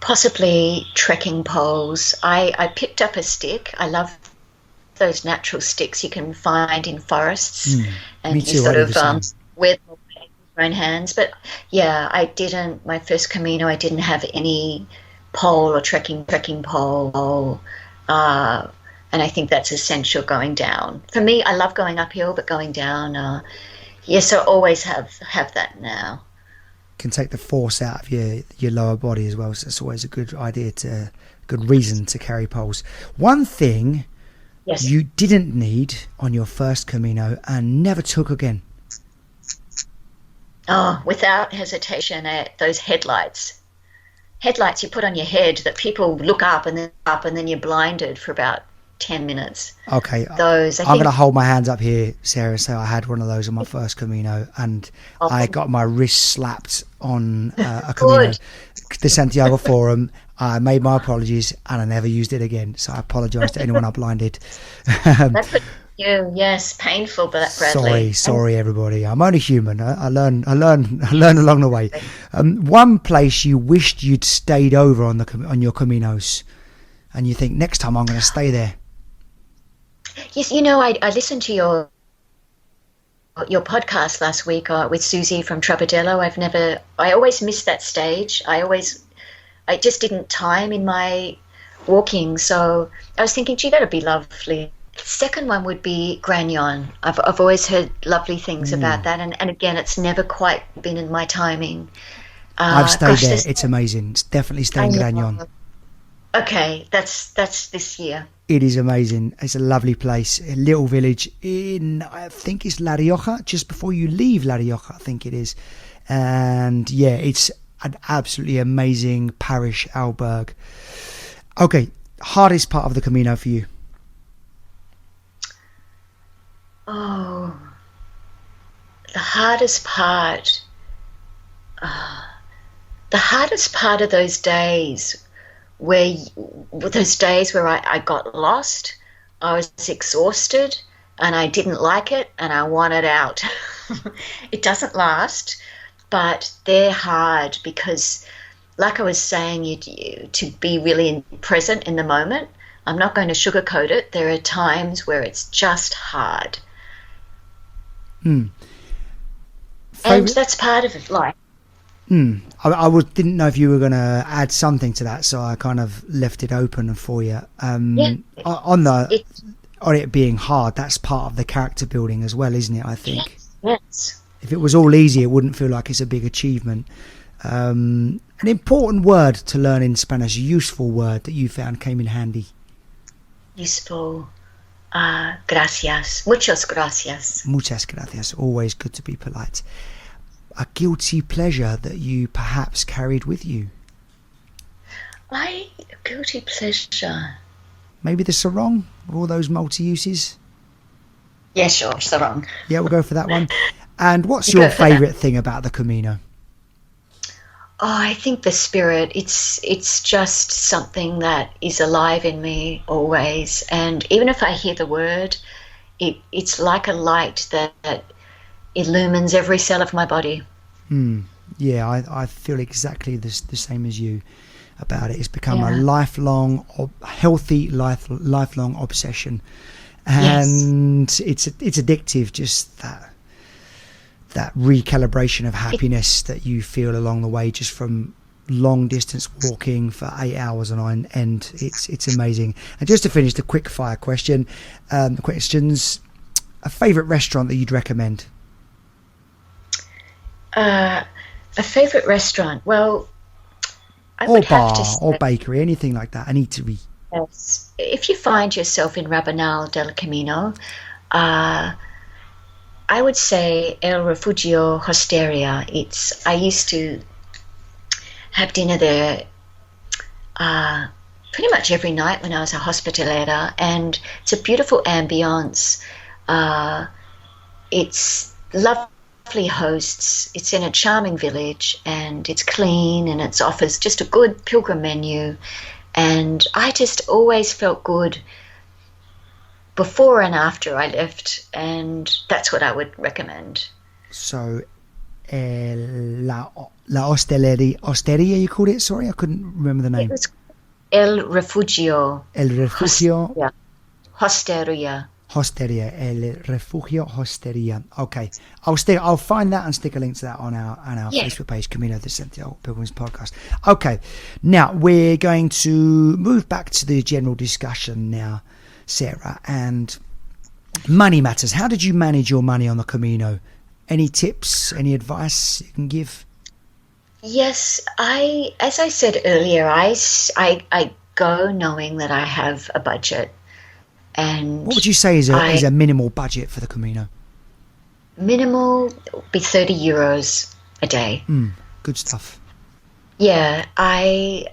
Possibly trekking poles. I picked up a stick. I love those natural sticks you can find in forests, and you sort of wear them with your own hands. But yeah, my first Camino, I didn't have any pole or trekking pole, and And I think that's essential going down. For me, I love going uphill, but going down, yes, I always have that now. Can take the force out of your lower body as well. So it's always a good good reason to carry poles. One thing you didn't need on your first Camino and never took again. Oh, without hesitation, those headlights. Headlights you put on your head that people look up and then you're blinded for about 10 minutes. Okay, those. I'm going to hold my hands up here, Sarah. So I had one of those on my first Camino, and I got my wrist slapped on a Camino, the Santiago Forum. I made my apologies, and I never used it again. So I apologise to anyone I blinded. That's yes, painful, but Bradley. Sorry, everybody. I'm only human. I learn along the way. One place you wished you'd stayed over on your Caminos, and you think next time I'm going to stay there. Yes, I listened to your podcast last week with Susie from Trapadello. I always missed that stage. I just didn't time in my walking, so I was thinking, gee, that'd be lovely. Second one would be Gragnon. I've always heard lovely things about that, and again, it's never quite been in my timing. I've stayed there. It's amazing. It's definitely staying Gragnon. Okay, that's this year. It is amazing. It's a lovely place, a little village in, I think it's La Rioja, just before you leave La Rioja, I think it is. And yeah, it's an absolutely amazing parish albergue. Okay, hardest part of the Camino for you? Oh, the hardest part. The hardest part of those days where I got lost, I was exhausted and I didn't like it and I wanted out. It doesn't last, but they're hard because, like I was saying, to be really present in the moment. I'm not going to sugarcoat it. There are times where it's just hard. And that's part of it, like. I didn't know if you were going to add something to that, so I kind of left it open for you. On it being hard, that's part of the character building as well, isn't it? I think. Yes. If it was all easy, it wouldn't feel like it's a big achievement. An important word to learn in Spanish, a useful word that you found came in handy. Useful. Gracias. Muchas gracias. Muchas gracias. Always good to be polite. A guilty pleasure that you perhaps carried with you? A guilty pleasure. Maybe the sarong, all those multi-uses? Yeah, sure, sarong. Yeah, we'll go for that one. And what's your favourite thing about the Camino? Oh, I think the spirit. It's just something that is alive in me always. And even if I hear the word, it's like a light that illumines every cell of my body. Yeah, I feel exactly the same as you about it. It's become a lifelong, healthy lifelong obsession, and it's addictive. Just that recalibration of happiness that you feel along the way, just from long distance walking for 8 hours on end. It's amazing. And just to finish the quick fire questions, a favourite restaurant that you'd recommend? A favourite restaurant? Well, I or would bar, have to say, or bakery, anything like that, an eatery. Yes. If you find yourself in Rabanal del Camino, I would say El Refugio Hosteria. I used to have dinner there pretty much every night when I was a hospitalera, and it's a beautiful ambience. It's lovely hosts. It's in a charming village, and it's clean, and it offers just a good pilgrim menu. And I just always felt good before and after I left, and that's what I would recommend. So, la Osteria, you called it? Sorry, I couldn't remember the name. It was El Refugio. El Refugio. Hosteria. Hosteria, El Refugio Hosteria. Okay, I'll find that and stick a link to that on our Facebook page, Camino de Santiago Pilgrims Podcast. Okay, now we're going to move back to the general discussion now. Sarah, and money matters. How did you manage your money on the Camino? Any tips, any advice you can give? Yes, as I said earlier, I go knowing that I have a budget. And what would you say is a minimal budget for the Camino? Minimal would be €30 a day. Good stuff. Yeah, I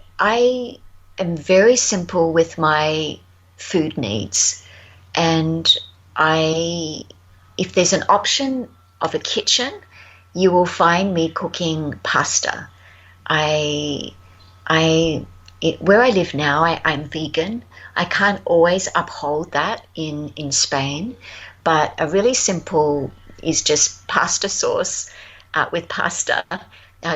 am very simple with my food needs, and if there's an option of a kitchen, you will find me cooking pasta. Where I live now, I'm vegan. I can't always uphold that in Spain, but a really simple is just pasta sauce with pasta,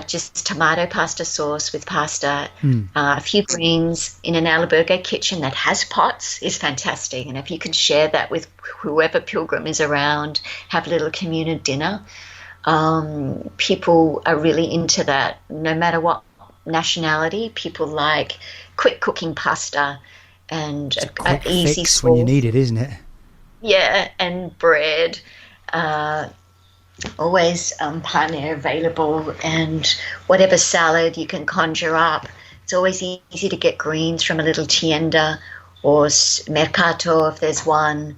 just tomato pasta sauce with pasta, a few greens in an albergue kitchen that has pots is fantastic. And if you can share that with whoever Pilgrim is around, have a little communal dinner. People are really into that, no matter what nationality. People like quick cooking pasta and a easy fix when you need it, isn't it? Yeah, and bread. Always pane available, and whatever salad you can conjure up. It's always easy to get greens from a little tienda or mercato if there's one.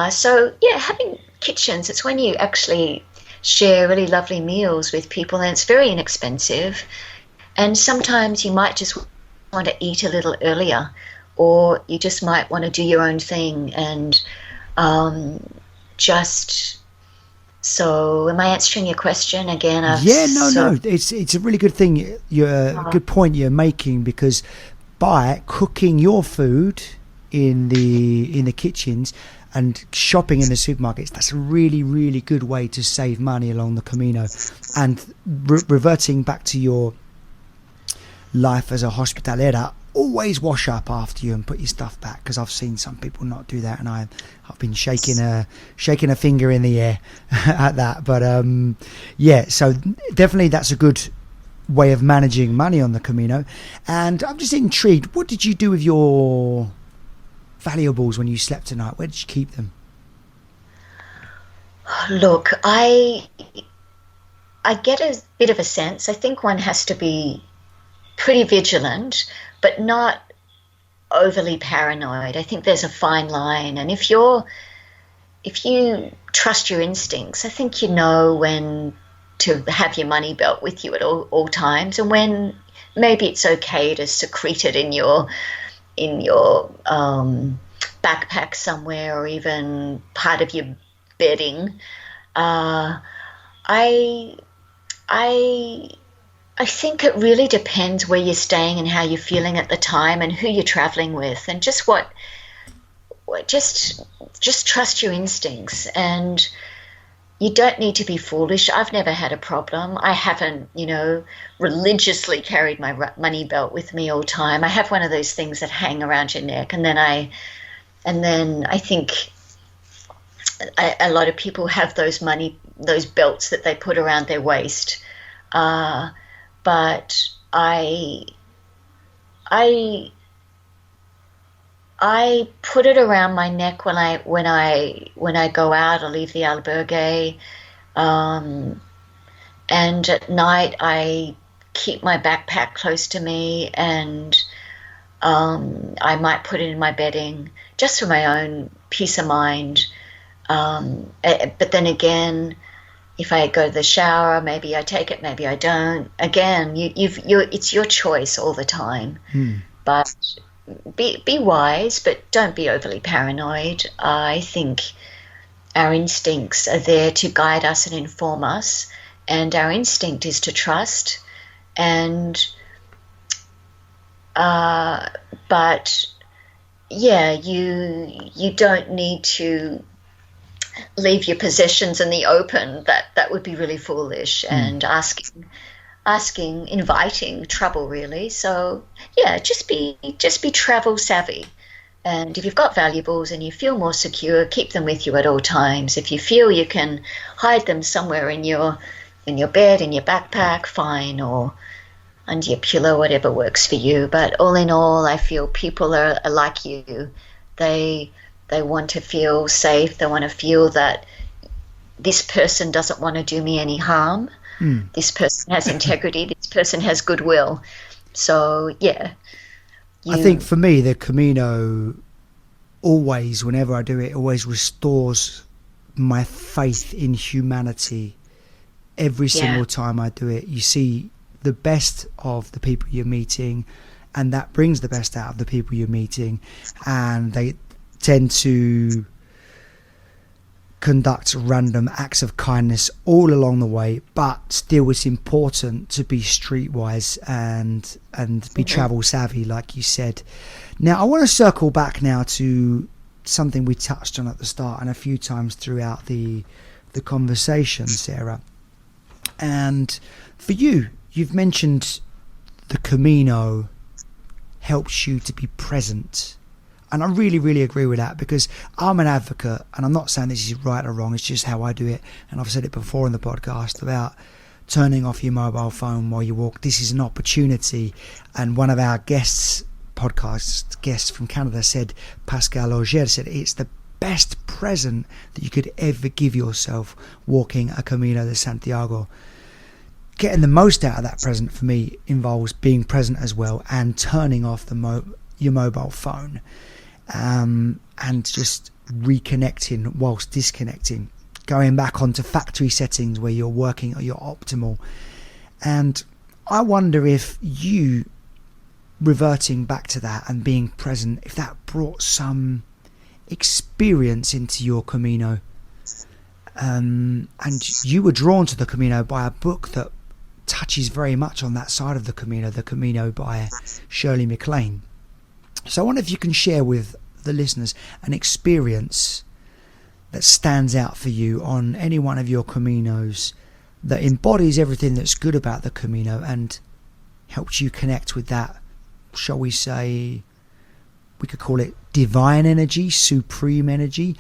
So yeah, having kitchens, it's when you actually share really lovely meals with people, and it's very inexpensive. And sometimes you might just want to eat a little earlier, or you just might want to do your own thing. And so am I answering your question again? No. It's a really good thing. Good point you're making, because by cooking your food in the kitchens and shopping in the supermarkets, that's a really, really good way to save money along the Camino. And reverting back to your life as a hospitalera, always wash up after you and put your stuff back, because I've seen some people not do that, and I've been shaking a finger in the air at that. But so definitely that's a good way of managing money on the Camino. And I'm just intrigued, what did you do with your valuables when you slept tonight? Where did you keep them? Look, I get a bit of a sense. I think one has to be pretty vigilant, but not overly paranoid. I think there's a fine line, and if you trust your instincts, I think you know when to have your money belt with you at all times, and when maybe it's okay to secrete it in your backpack somewhere, or even part of your bedding. I think it really depends where you're staying and how you're feeling at the time and who you're traveling with, and just trust your instincts. And you don't need to be foolish. I've never had a problem. I haven't, religiously carried my money belt with me all the time. I have one of those things that hang around your neck, and then I think a lot of people have those belts that they put around their waist. But I put it around my neck when I go out or leave the albergue, and at night I keep my backpack close to me, and I might put it in my bedding just for my own peace of mind. But then again, if I go to the shower, maybe I take it, maybe I don't. Again, it's your choice all the time. But be wise, but don't be overly paranoid. I think our instincts are there to guide us and inform us, and our instinct is to trust. And but yeah, you don't need to leave your possessions in the open. That would be really foolish, and inviting trouble, really. So yeah, just be travel savvy, and if you've got valuables and you feel more secure, keep them with you at all times. If you feel you can hide them somewhere in your bed, in your backpack, fine, or under your pillow, whatever works for you. But all in all, I feel people are like you. They want to feel safe. They want to feel that this person doesn't want to do me any harm. This person has integrity. This person has goodwill. So, yeah. I think for me, the Camino always, whenever I do it, always restores my faith in humanity. Every single time I do it, you see the best of the people you're meeting, and that brings the best out of the people you're meeting, and they tend to conduct random acts of kindness all along the way, but still it's important to be streetwise and be travel savvy, like you said. Now I want to circle back now to something we touched on at the start and a few times throughout the conversation, Sarah. And for you, you've mentioned the Camino helps you to be present. And I really, really agree with that, because I'm an advocate, and I'm not saying this is right or wrong, it's just how I do it. And I've said it before in the podcast about turning off your mobile phone while you walk. This is an opportunity. And one of our podcast guests from Canada said, Pascal Auger said, it's the best present that you could ever give yourself walking a Camino de Santiago. Getting the most out of that present for me involves being present as well, and turning off your mobile phone. And just reconnecting whilst disconnecting, going back onto factory settings where you're working at your optimal. And I wonder if you reverting back to that and being present, if that brought some experience into your Camino, and you were drawn to the Camino by a book that touches very much on that side of the Camino by Shirley MacLaine. So I wonder if you can share with the listeners an experience that stands out for you on any one of your Caminos that embodies everything that's good about the Camino and helps you connect with that, shall we say, we could call it divine energy, supreme energy,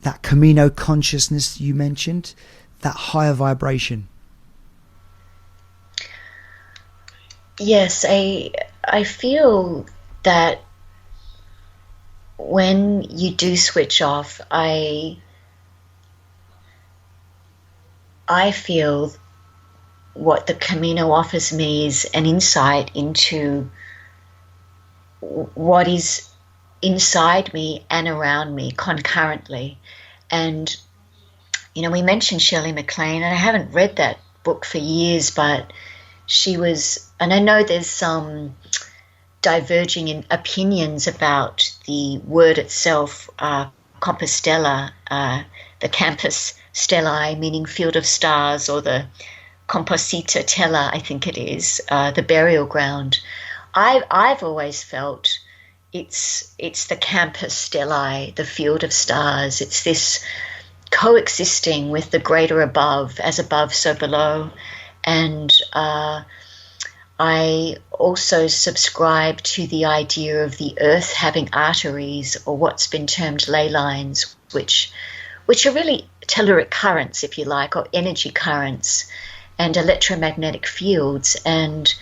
that Camino consciousness you mentioned, that higher vibration. Yes, I feel that when you do switch off, I feel what the Camino offers me is an insight into what is inside me and around me concurrently. And, you know, we mentioned Shirley MacLaine, and I haven't read that book for years, but she was, and I know there's some diverging in opinions about the word itself, Compostela, the Campus Stellae, meaning field of stars, or the Composita Tella, I think it is, the burial ground. I've always felt it's the Campus Stellae, the field of stars. It's this coexisting with the greater above, as above, so below. And I also subscribe to the idea of the earth having arteries, or what's been termed ley lines, which are really telluric currents, if you like, or energy currents, and electromagnetic fields. And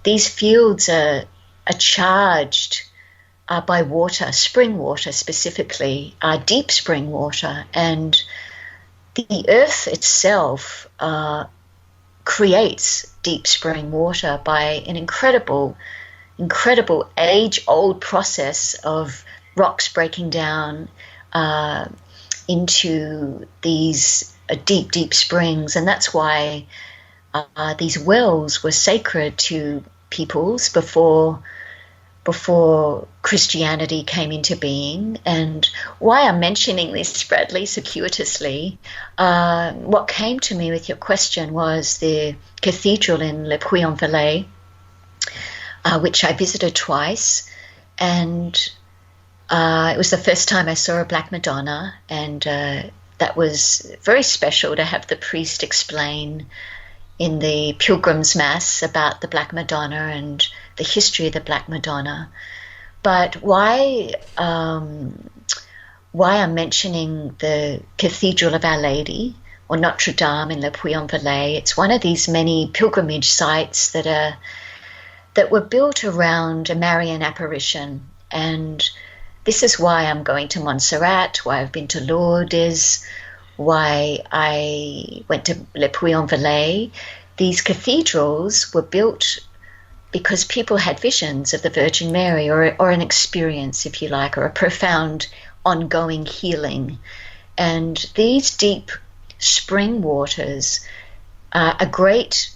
these fields are charged by water, spring water specifically, deep spring water. And the earth itself creates deep spring water by an incredible age-old process of rocks breaking down into these deep springs. And that's why these wells were sacred to peoples before Christianity came into being. And why I'm mentioning this, Bradley, circuitously, what came to me with your question was the cathedral in Le Puy-en-Velay, which I visited twice. And it was the first time I saw a Black Madonna, and that was very special to have the priest explain in the Pilgrim's Mass about the Black Madonna and the history of the Black Madonna. But why I'm mentioning the Cathedral of Our Lady, or Notre Dame in Le Puy-en-Velay, it's one of these many pilgrimage sites that were built around a Marian apparition. And this is why I'm going to Montserrat, why I've been to Lourdes, why I went to Le Puy-en-Velay. These cathedrals were built because people had visions of the Virgin Mary, or an experience, if you like, or a profound ongoing healing. And these deep spring waters are great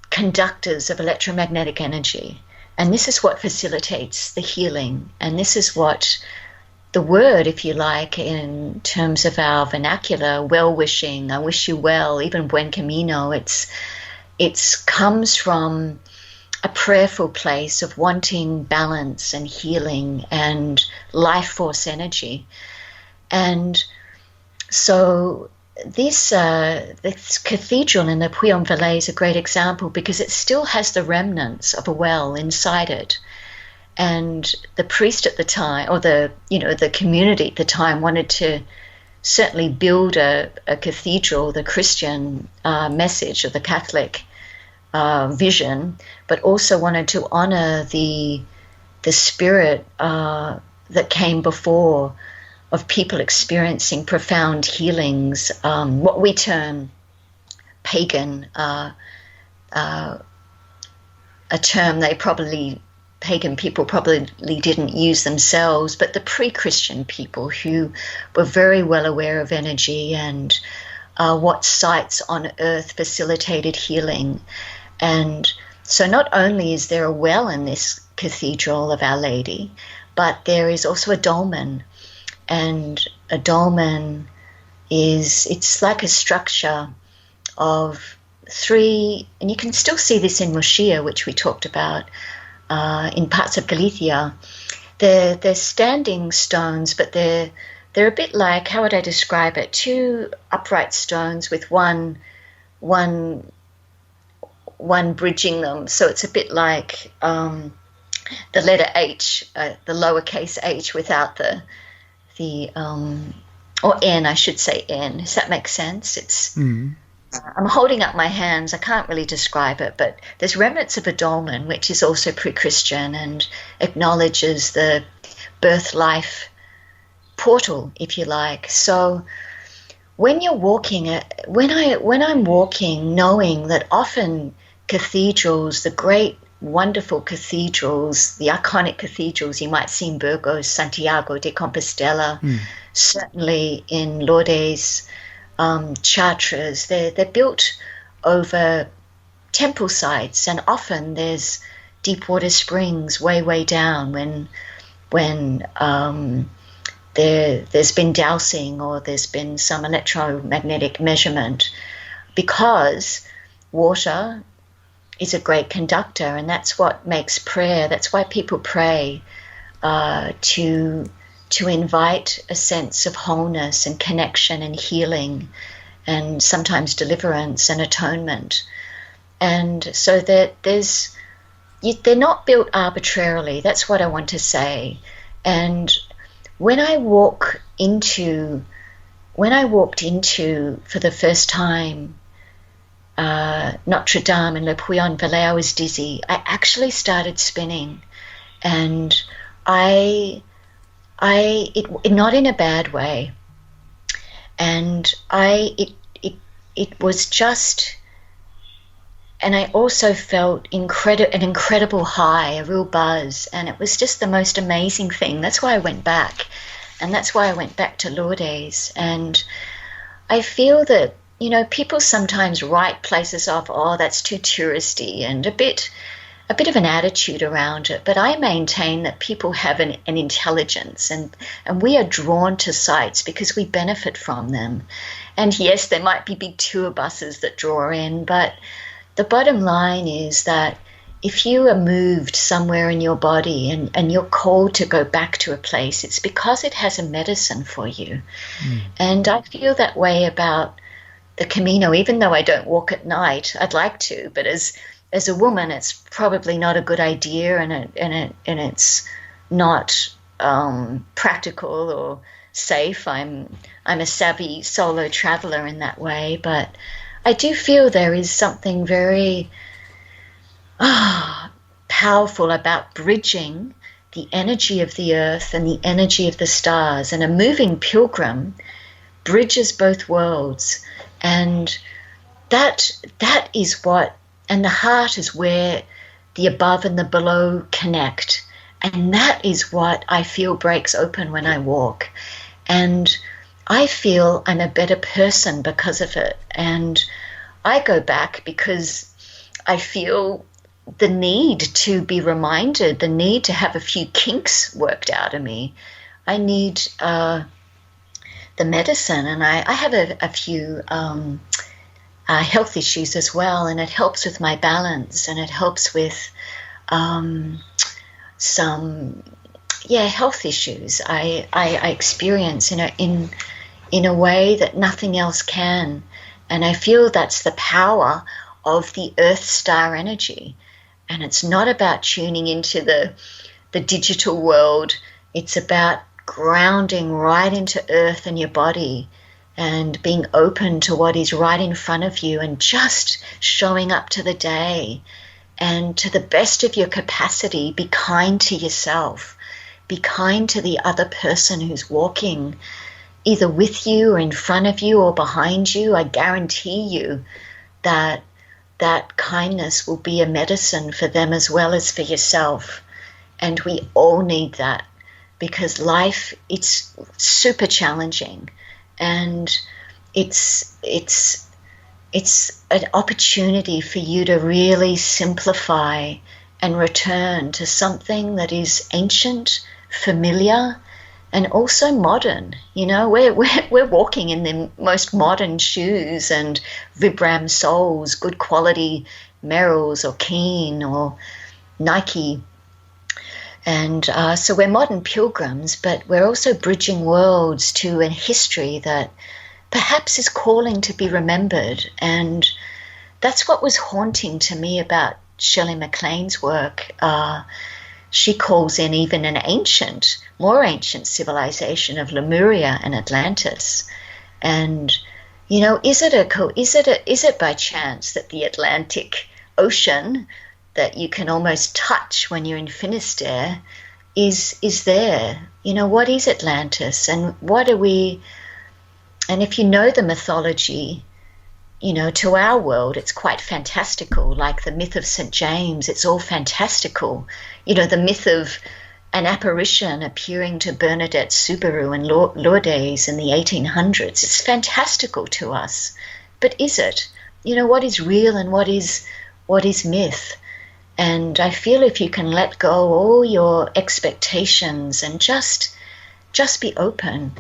conductors of electromagnetic energy. And this is what facilitates the healing. And this is what the word, if you like, in terms of our vernacular, well-wishing, I wish you well, even Buen Camino, it's comes from a prayerful place of wanting balance and healing and life force energy. And so this cathedral in the Puy-en-Velay is a great example because it still has the remnants of a well inside it. And the priest at the time, or the community at the time, wanted to certainly build a cathedral, the Christian message of the Catholic vision, but also wanted to honor the spirit that came before, of people experiencing profound healings, what we term pagan, a term pagan people probably didn't use themselves, but the pre-Christian people who were very well aware of energy and what sites on earth facilitated healing. And so not only is there a well in this cathedral of Our Lady, but there is also a dolmen. And a dolmen it's like a structure of three, and you can still see this in Murcia, which we talked about, in parts of Galicia. They're standing stones, but they're a bit like, how would I describe it? Two upright stones with one bridging them. So it's a bit like the letter H, the lowercase h without the or N, I should say N. Does that make sense? It's I'm holding up my hands. I can't really describe it, but there's remnants of a dolmen, which is also pre-Christian and acknowledges the birth-life portal, if you like. So when you're walking, when I'm walking, knowing that often cathedrals, the great, wonderful cathedrals, the iconic cathedrals you might see in Burgos, Santiago de Compostela, certainly in Lourdes, Chartres, they're built over temple sites, and often there's deep water springs way down when there's been dowsing or there's been some electromagnetic measurement, because water is a great conductor, and that's what makes prayer. That's why people pray, to invite a sense of wholeness and connection and healing, and sometimes deliverance and atonement. And so that they're not built arbitrarily. That's what I want to say. And when I walked into for the first time Notre Dame in Le Puy-en-Velay, I was dizzy. I actually started spinning, and it not in a bad way, and it was just, and I also felt an incredible high, a real buzz, and it was just the most amazing thing. That's why I went back, and that's why I went back to Lourdes. And I feel that, people sometimes write places off, oh, that's too touristy, and a bit of an attitude around it. But I maintain that people have an intelligence, and we are drawn to sites because we benefit from them. And yes, there might be big tour buses that draw in, but the bottom line is that if you are moved somewhere in your body and you're called to go back to a place, it's because it has a medicine for you. And I feel that way about the Camino, even though I don't walk at night. I'd like to, but as a woman, it's probably not a good idea, and it's not practical or safe. I'm a savvy solo traveler in that way, but I do feel there is something very powerful about bridging the energy of the earth and the energy of the stars. And a moving pilgrim bridges both worlds. And that is what, and the heart is where the above and the below connect. And that is what I feel breaks open when I walk. And I feel I'm a better person because of it. And I go back because I feel the need to be reminded, the need to have a few kinks worked out of me. I need the medicine, and I have a few health issues as well, and it helps with my balance, and it helps with some health issues I experience in a way that nothing else can. And I feel that's the power of the earth star energy. And it's not about tuning into the digital world. It's about grounding right into earth and your body and being open to what is right in front of you and just showing up to the day. And to the best of your capacity, be kind to yourself. Be kind to the other person who's walking either with you or in front of you or behind you. I guarantee you that kindness will be a medicine for them as well as for yourself. And we all need that, because life, it's super challenging, and it's an opportunity for you to really simplify and return to something that is ancient, familiar, and also modern. You know, we're walking in the most modern shoes and Vibram soles, good quality Merrells or Keen or Nike. And so we're modern pilgrims, but we're also bridging worlds to a history that perhaps is calling to be remembered. And that's what was haunting to me about Shirley MacLaine's work. She calls in even an more ancient civilization of Lemuria and Atlantis. And, you know, is it by chance that the Atlantic Ocean that you can almost touch when you're in Finisterre is there? You know, what is Atlantis, and what are we? And if you know the mythology, you know, to our world, it's quite fantastical. Like the myth of St. James, it's all fantastical. You know, the myth of an apparition appearing to Bernadette Soubirous in Lourdes in the 1800s. It's fantastical to us. But is it? You know, what is real and what is myth? And I feel if you can let go all your expectations and just be open.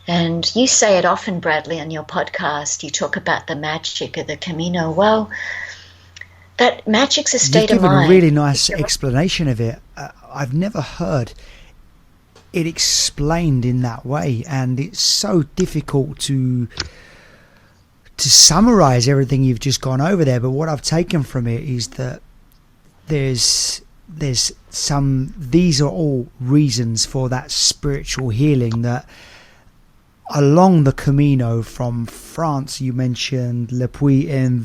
And you say it often, Bradley, on your podcast. You talk about the magic of the Camino. Well, that magic's a state of mind. You've given a really nice explanation of it. I've never heard it explained in that way, and it's so difficult to summarize everything you've just gone over there. But what I've taken from it is that these are all reasons for that spiritual healing that along the Camino from France. You mentioned Le Puy in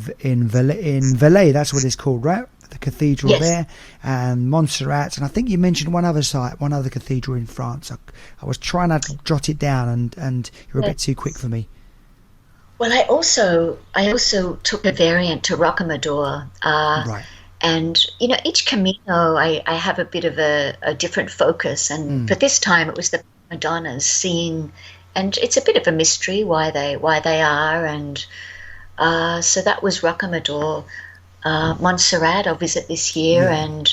Valais, that's what it's called, right? The cathedral. Yes. There, and Montserrat, and I think you mentioned one other cathedral in France. I was trying to jot it down, and you're a bit too quick for me. Well, I also took a variant to Rocamadour. Right. And, you know, each Camino, I have a bit of a different focus. And for this time, it was the Madonnas seeing, and it's a bit of a mystery why they are. And so that was Rocamadour. Montserrat I'll visit this year, and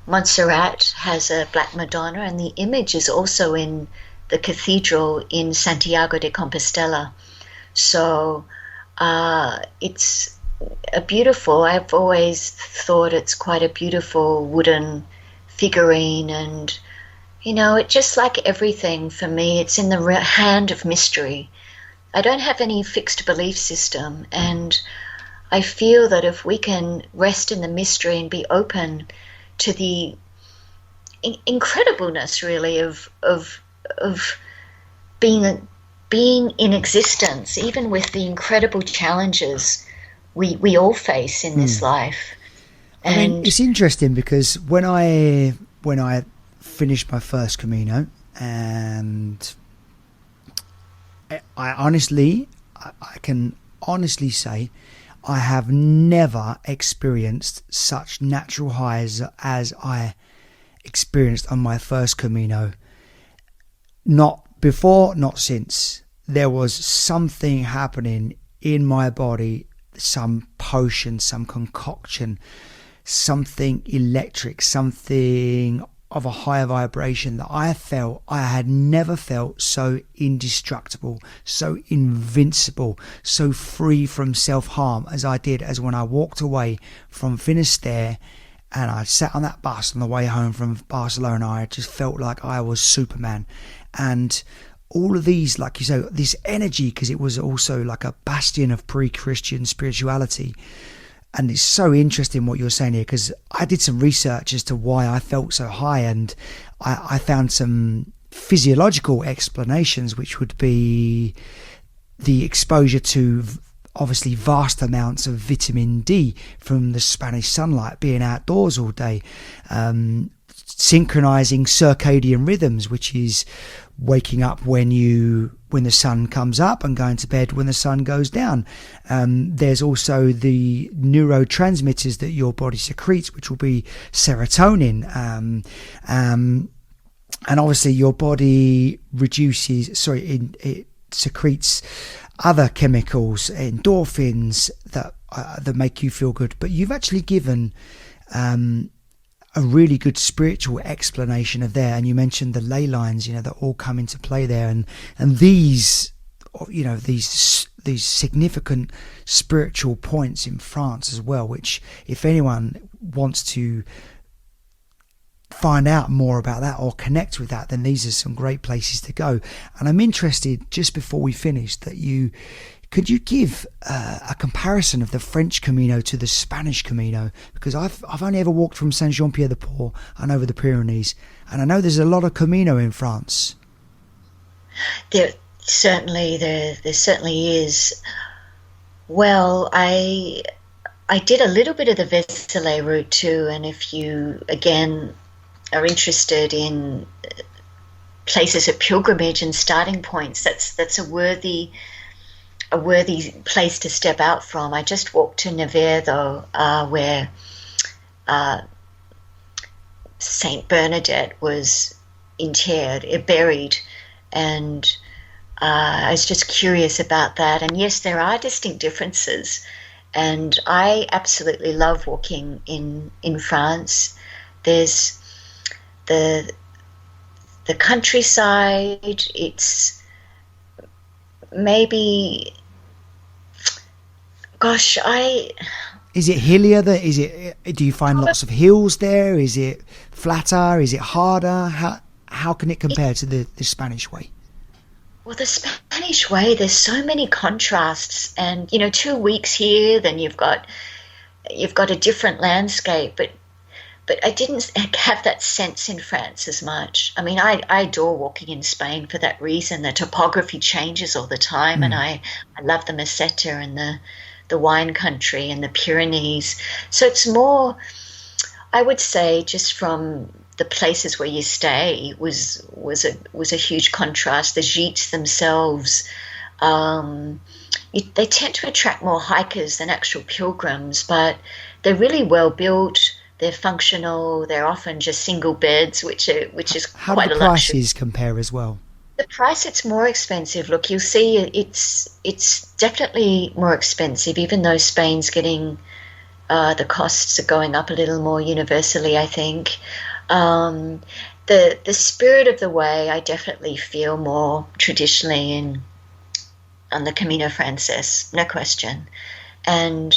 Montserrat has a Black Madonna, and the image is also in the cathedral in Santiago de Compostela. So it's a beautiful, I've always thought it's quite a beautiful wooden figurine, and, you know, it just like everything for me, it's in the hand of mystery. I don't have any fixed belief system, and I feel that if we can rest in the mystery and be open to the incredibleness, really, of being in existence, even with the incredible challenges we all face in this life. I mean, it's interesting because when I finished my first Camino, and I can honestly say I have never experienced such natural highs as I experienced on my first Camino. Not before, not since. There was something happening in my body, some potion, some concoction, something electric, something of a higher vibration that I had never felt so indestructible, so invincible, so free from self-harm as I did as when I walked away from Finisterre and I sat on that bus on the way home from Barcelona. I just felt like I was Superman. And all of these, like you say, this energy, because it was also like a bastion of pre-Christian spirituality. And it's so interesting what you're saying here, because I did some research as to why I felt so high, and I found some physiological explanations, which would be the exposure to obviously vast amounts of vitamin D from the Spanish sunlight, being outdoors all day, synchronizing circadian rhythms, which is waking up when the sun comes up and going to bed when the sun goes down. There's also the neurotransmitters that your body secretes, which will be serotonin, and obviously your body it secretes other chemicals, endorphins that make you feel good. But you've actually given a really good spiritual explanation of there, and you mentioned the ley lines, that all come into play there, and these significant spiritual points in France as well, which if anyone wants to find out more about that or connect with that, then these are some great places to go. And I'm interested, just before we finish, could you give a comparison of the French Camino to the Spanish Camino? Because I've only ever walked from Saint-Jean-Pied-de-Port and over the Pyrenees, and I know there's a lot of Camino in France. There certainly is. Well, I did a little bit of the Vézelay route too, and if you again are interested in places of pilgrimage and starting points, that's a worthy place to step out from. I just walked to Nevers, though, where Saint Bernadette was buried, and I was just curious about that. And yes, there are distinct differences, and I absolutely love walking in France. There's the countryside. It's maybe, gosh, Is it hillier? Do you find lots of hills there? Is it flatter? Is it harder? How can it compare to the Spanish way? Well, the Spanish way, there's so many contrasts, and 2 weeks here, then you've got a different landscape, but I didn't have that sense in France as much. I mean, I adore walking in Spain for that reason. The topography changes all the time, and I love the Meseta and the wine country and the Pyrenees. So it's more, I would say, just from the places where you stay was a huge contrast. The gîtes themselves, they tend to attract more hikers than actual pilgrims, but they're really well built. They're functional. They're often just single beds, which is quite a luxury. How do the prices compare as well? The price, it's more expensive. Look, you'll see it's definitely more expensive, even though Spain's getting the costs are going up a little more universally, I think. The spirit of the way I definitely feel more traditionally on the Camino Frances, no question. And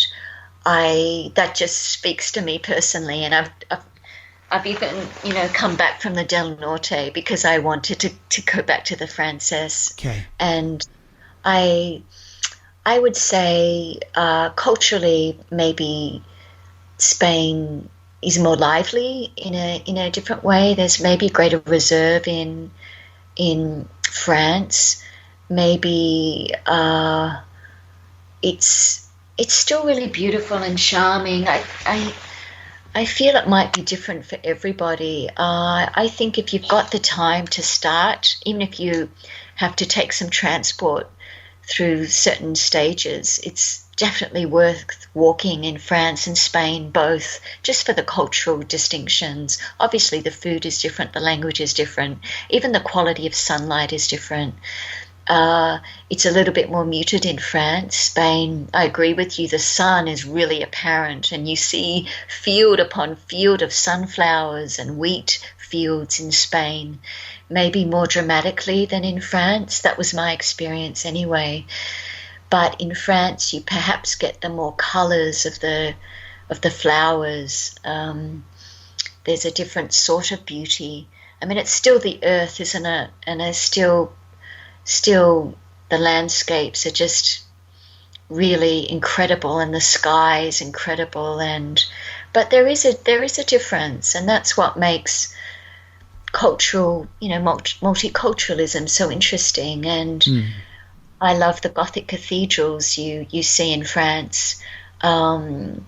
that just speaks to me personally, and I've even come back from the Del Norte because I wanted to go back to the Frances. Okay. And I would say culturally maybe Spain is more lively in a different way. There's maybe greater reserve in France. Maybe it's still really beautiful and charming. I feel it might be different for everybody. I think if you've got the time to start, even if you have to take some transport through certain stages, it's definitely worth walking in France and Spain, both, just for the cultural distinctions. Obviously, the food is different, the language is different, even the quality of sunlight is different. It's a little bit more muted in France. Spain, I agree with you, the sun is really apparent, and you see field upon field of sunflowers and wheat fields in Spain, maybe more dramatically than in France. That was my experience anyway. But in France, you perhaps get the more colours of the flowers. There's a different sort of beauty. I mean, it's still the earth, isn't it? And it's still the landscapes are just really incredible, and the sky is incredible. But there is a difference, and that's what makes cultural, multiculturalism so interesting. And I love the Gothic cathedrals you see in France. There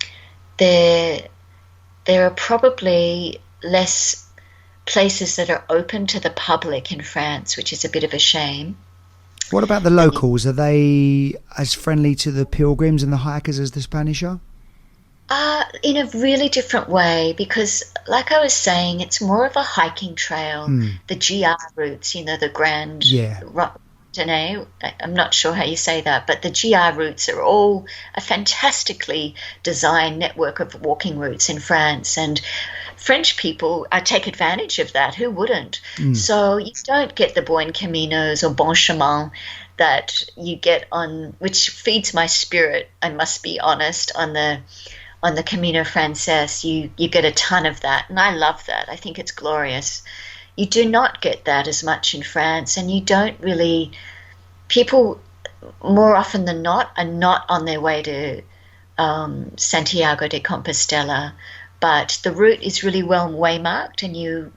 are probably less places that are open to the public in France, which is a bit of a shame. What about the locals? Are they as friendly to the pilgrims and the hikers as the Spanish are? In a really different way, because like I was saying, it's more of a hiking trail. The GR routes, the Grand... Yeah. I'm not sure how you say that, but the GR routes are all a fantastically designed network of walking routes in France, and French people take advantage of that. Who wouldn't? So you don't get the Buen Caminos or Bon Chemin that you get on, which feeds my spirit, I must be honest, on the Camino Frances. You get a ton of that, and I love that. I think it's glorious. You do not get that as much in France, and you don't really... People, more often than not, are not on their way to Santiago de Compostela, but the route is really well waymarked, and you...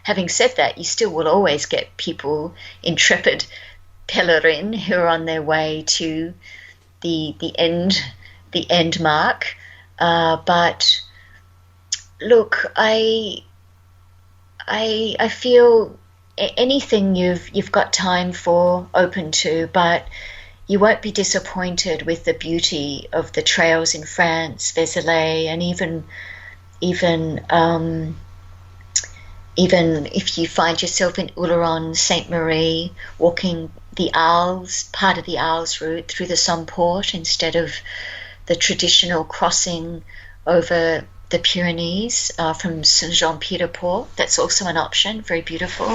Having said that, you still will always get people, intrepid pèlerins, who are on their way to the end mark. But look, I feel anything you've got time for, open to, but you won't be disappointed with the beauty of the trails in France, Vézelay, and even if you find yourself in Oloron, Sainte Marie, walking the Arles, part of the Arles route through the Somport instead of the traditional crossing over the Pyrenees from Saint-Jean-Pied-de-Port. That's also an option, very beautiful.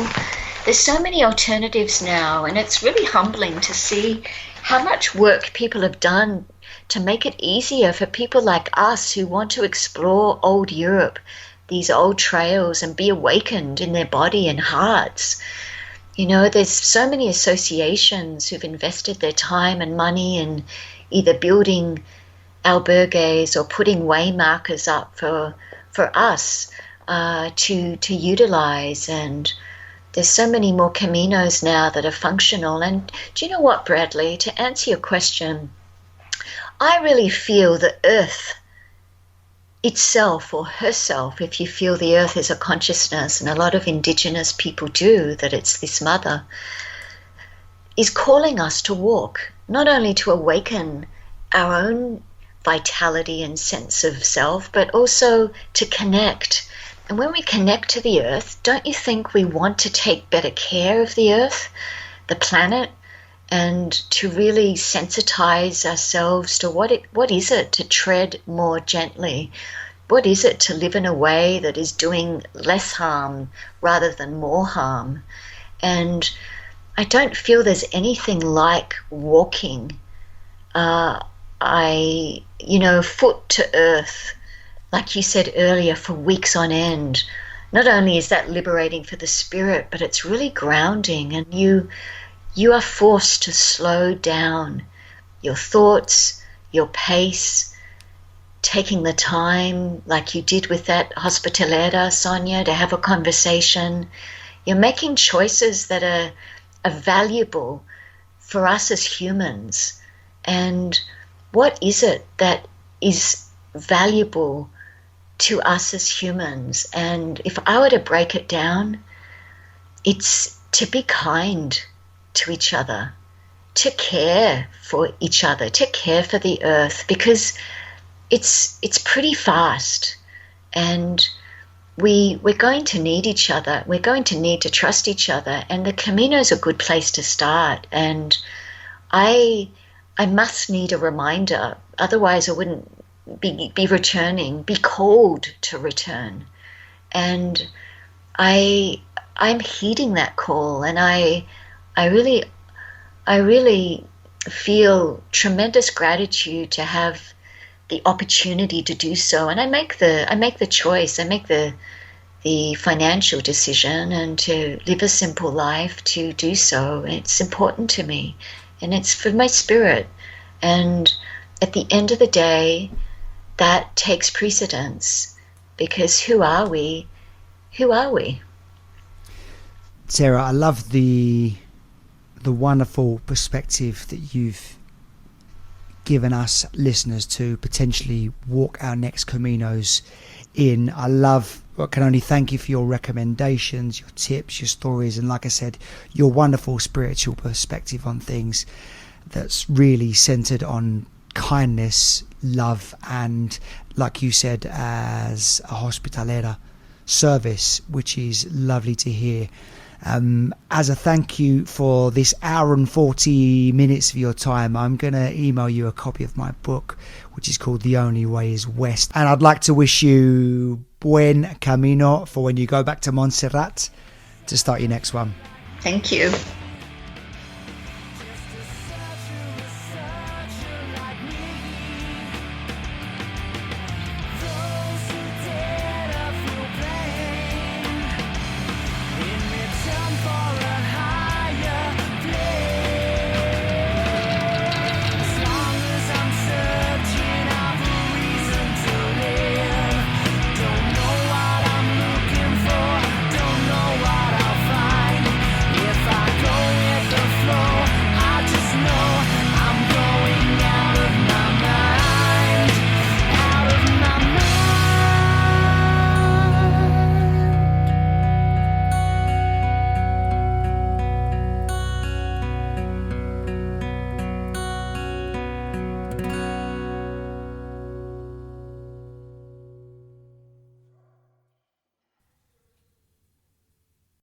There's so many alternatives now, and it's really humbling to see how much work people have done to make it easier for people like us who want to explore old Europe, these old trails, and be awakened in their body and hearts. There's so many associations who've invested their time and money in either building albergues or putting way markers up for us to utilize. And there's so many more caminos now that are functional. And do you know what, Bradley, to answer your question, I really feel the earth itself, or herself, if you feel the earth is a consciousness, and a lot of indigenous people do, that it's this mother, is calling us to walk, not only to awaken our own vitality and sense of self, but also to connect. And when we connect to the earth, don't you think we want to take better care of the earth, the planet, and to really sensitize ourselves to what is it to tread more gently? What is it to live in a way that is doing less harm rather than more harm? And I don't feel there's anything like walking foot to earth, like you said earlier, for weeks on end. Not only is that liberating for the spirit, but it's really grounding, and you are forced to slow down your thoughts, your pace, taking the time, like you did with that hospitalera, Sonia, to have a conversation. You're making choices that are valuable for us as humans. And what is it that is valuable to us as humans. And if I were to break it down, it's to be kind to each other, to care for each other, to care for the earth, because it's pretty fast, and we're going to need each other. We're going to need to trust each other, and the Camino is a good place to start. And I must need a reminder, otherwise I wouldn't be returning, be called to return. And I'm heeding that call, and I really feel tremendous gratitude to have the opportunity to do so. And I make the choice, I make the financial decision, and to live a simple life, to do so. It's important to me, and it's for my spirit. And at the end of the day, that takes precedence, because who are we? Who are we? Sarah, I love the wonderful perspective that you've given us listeners to potentially walk our next Caminos in. I can only thank you for your recommendations, your tips, your stories, and like I said, your wonderful spiritual perspective on things that's really centered on kindness, love, and, like you said, as a hospitalera, service, which is lovely to hear. As a thank you for this hour and 40 minutes of your time, I'm going to email you a copy of my book, which is called The Only Way is West. And I'd like to wish you buen camino for when you go back to Montserrat to start your next one. Thank you.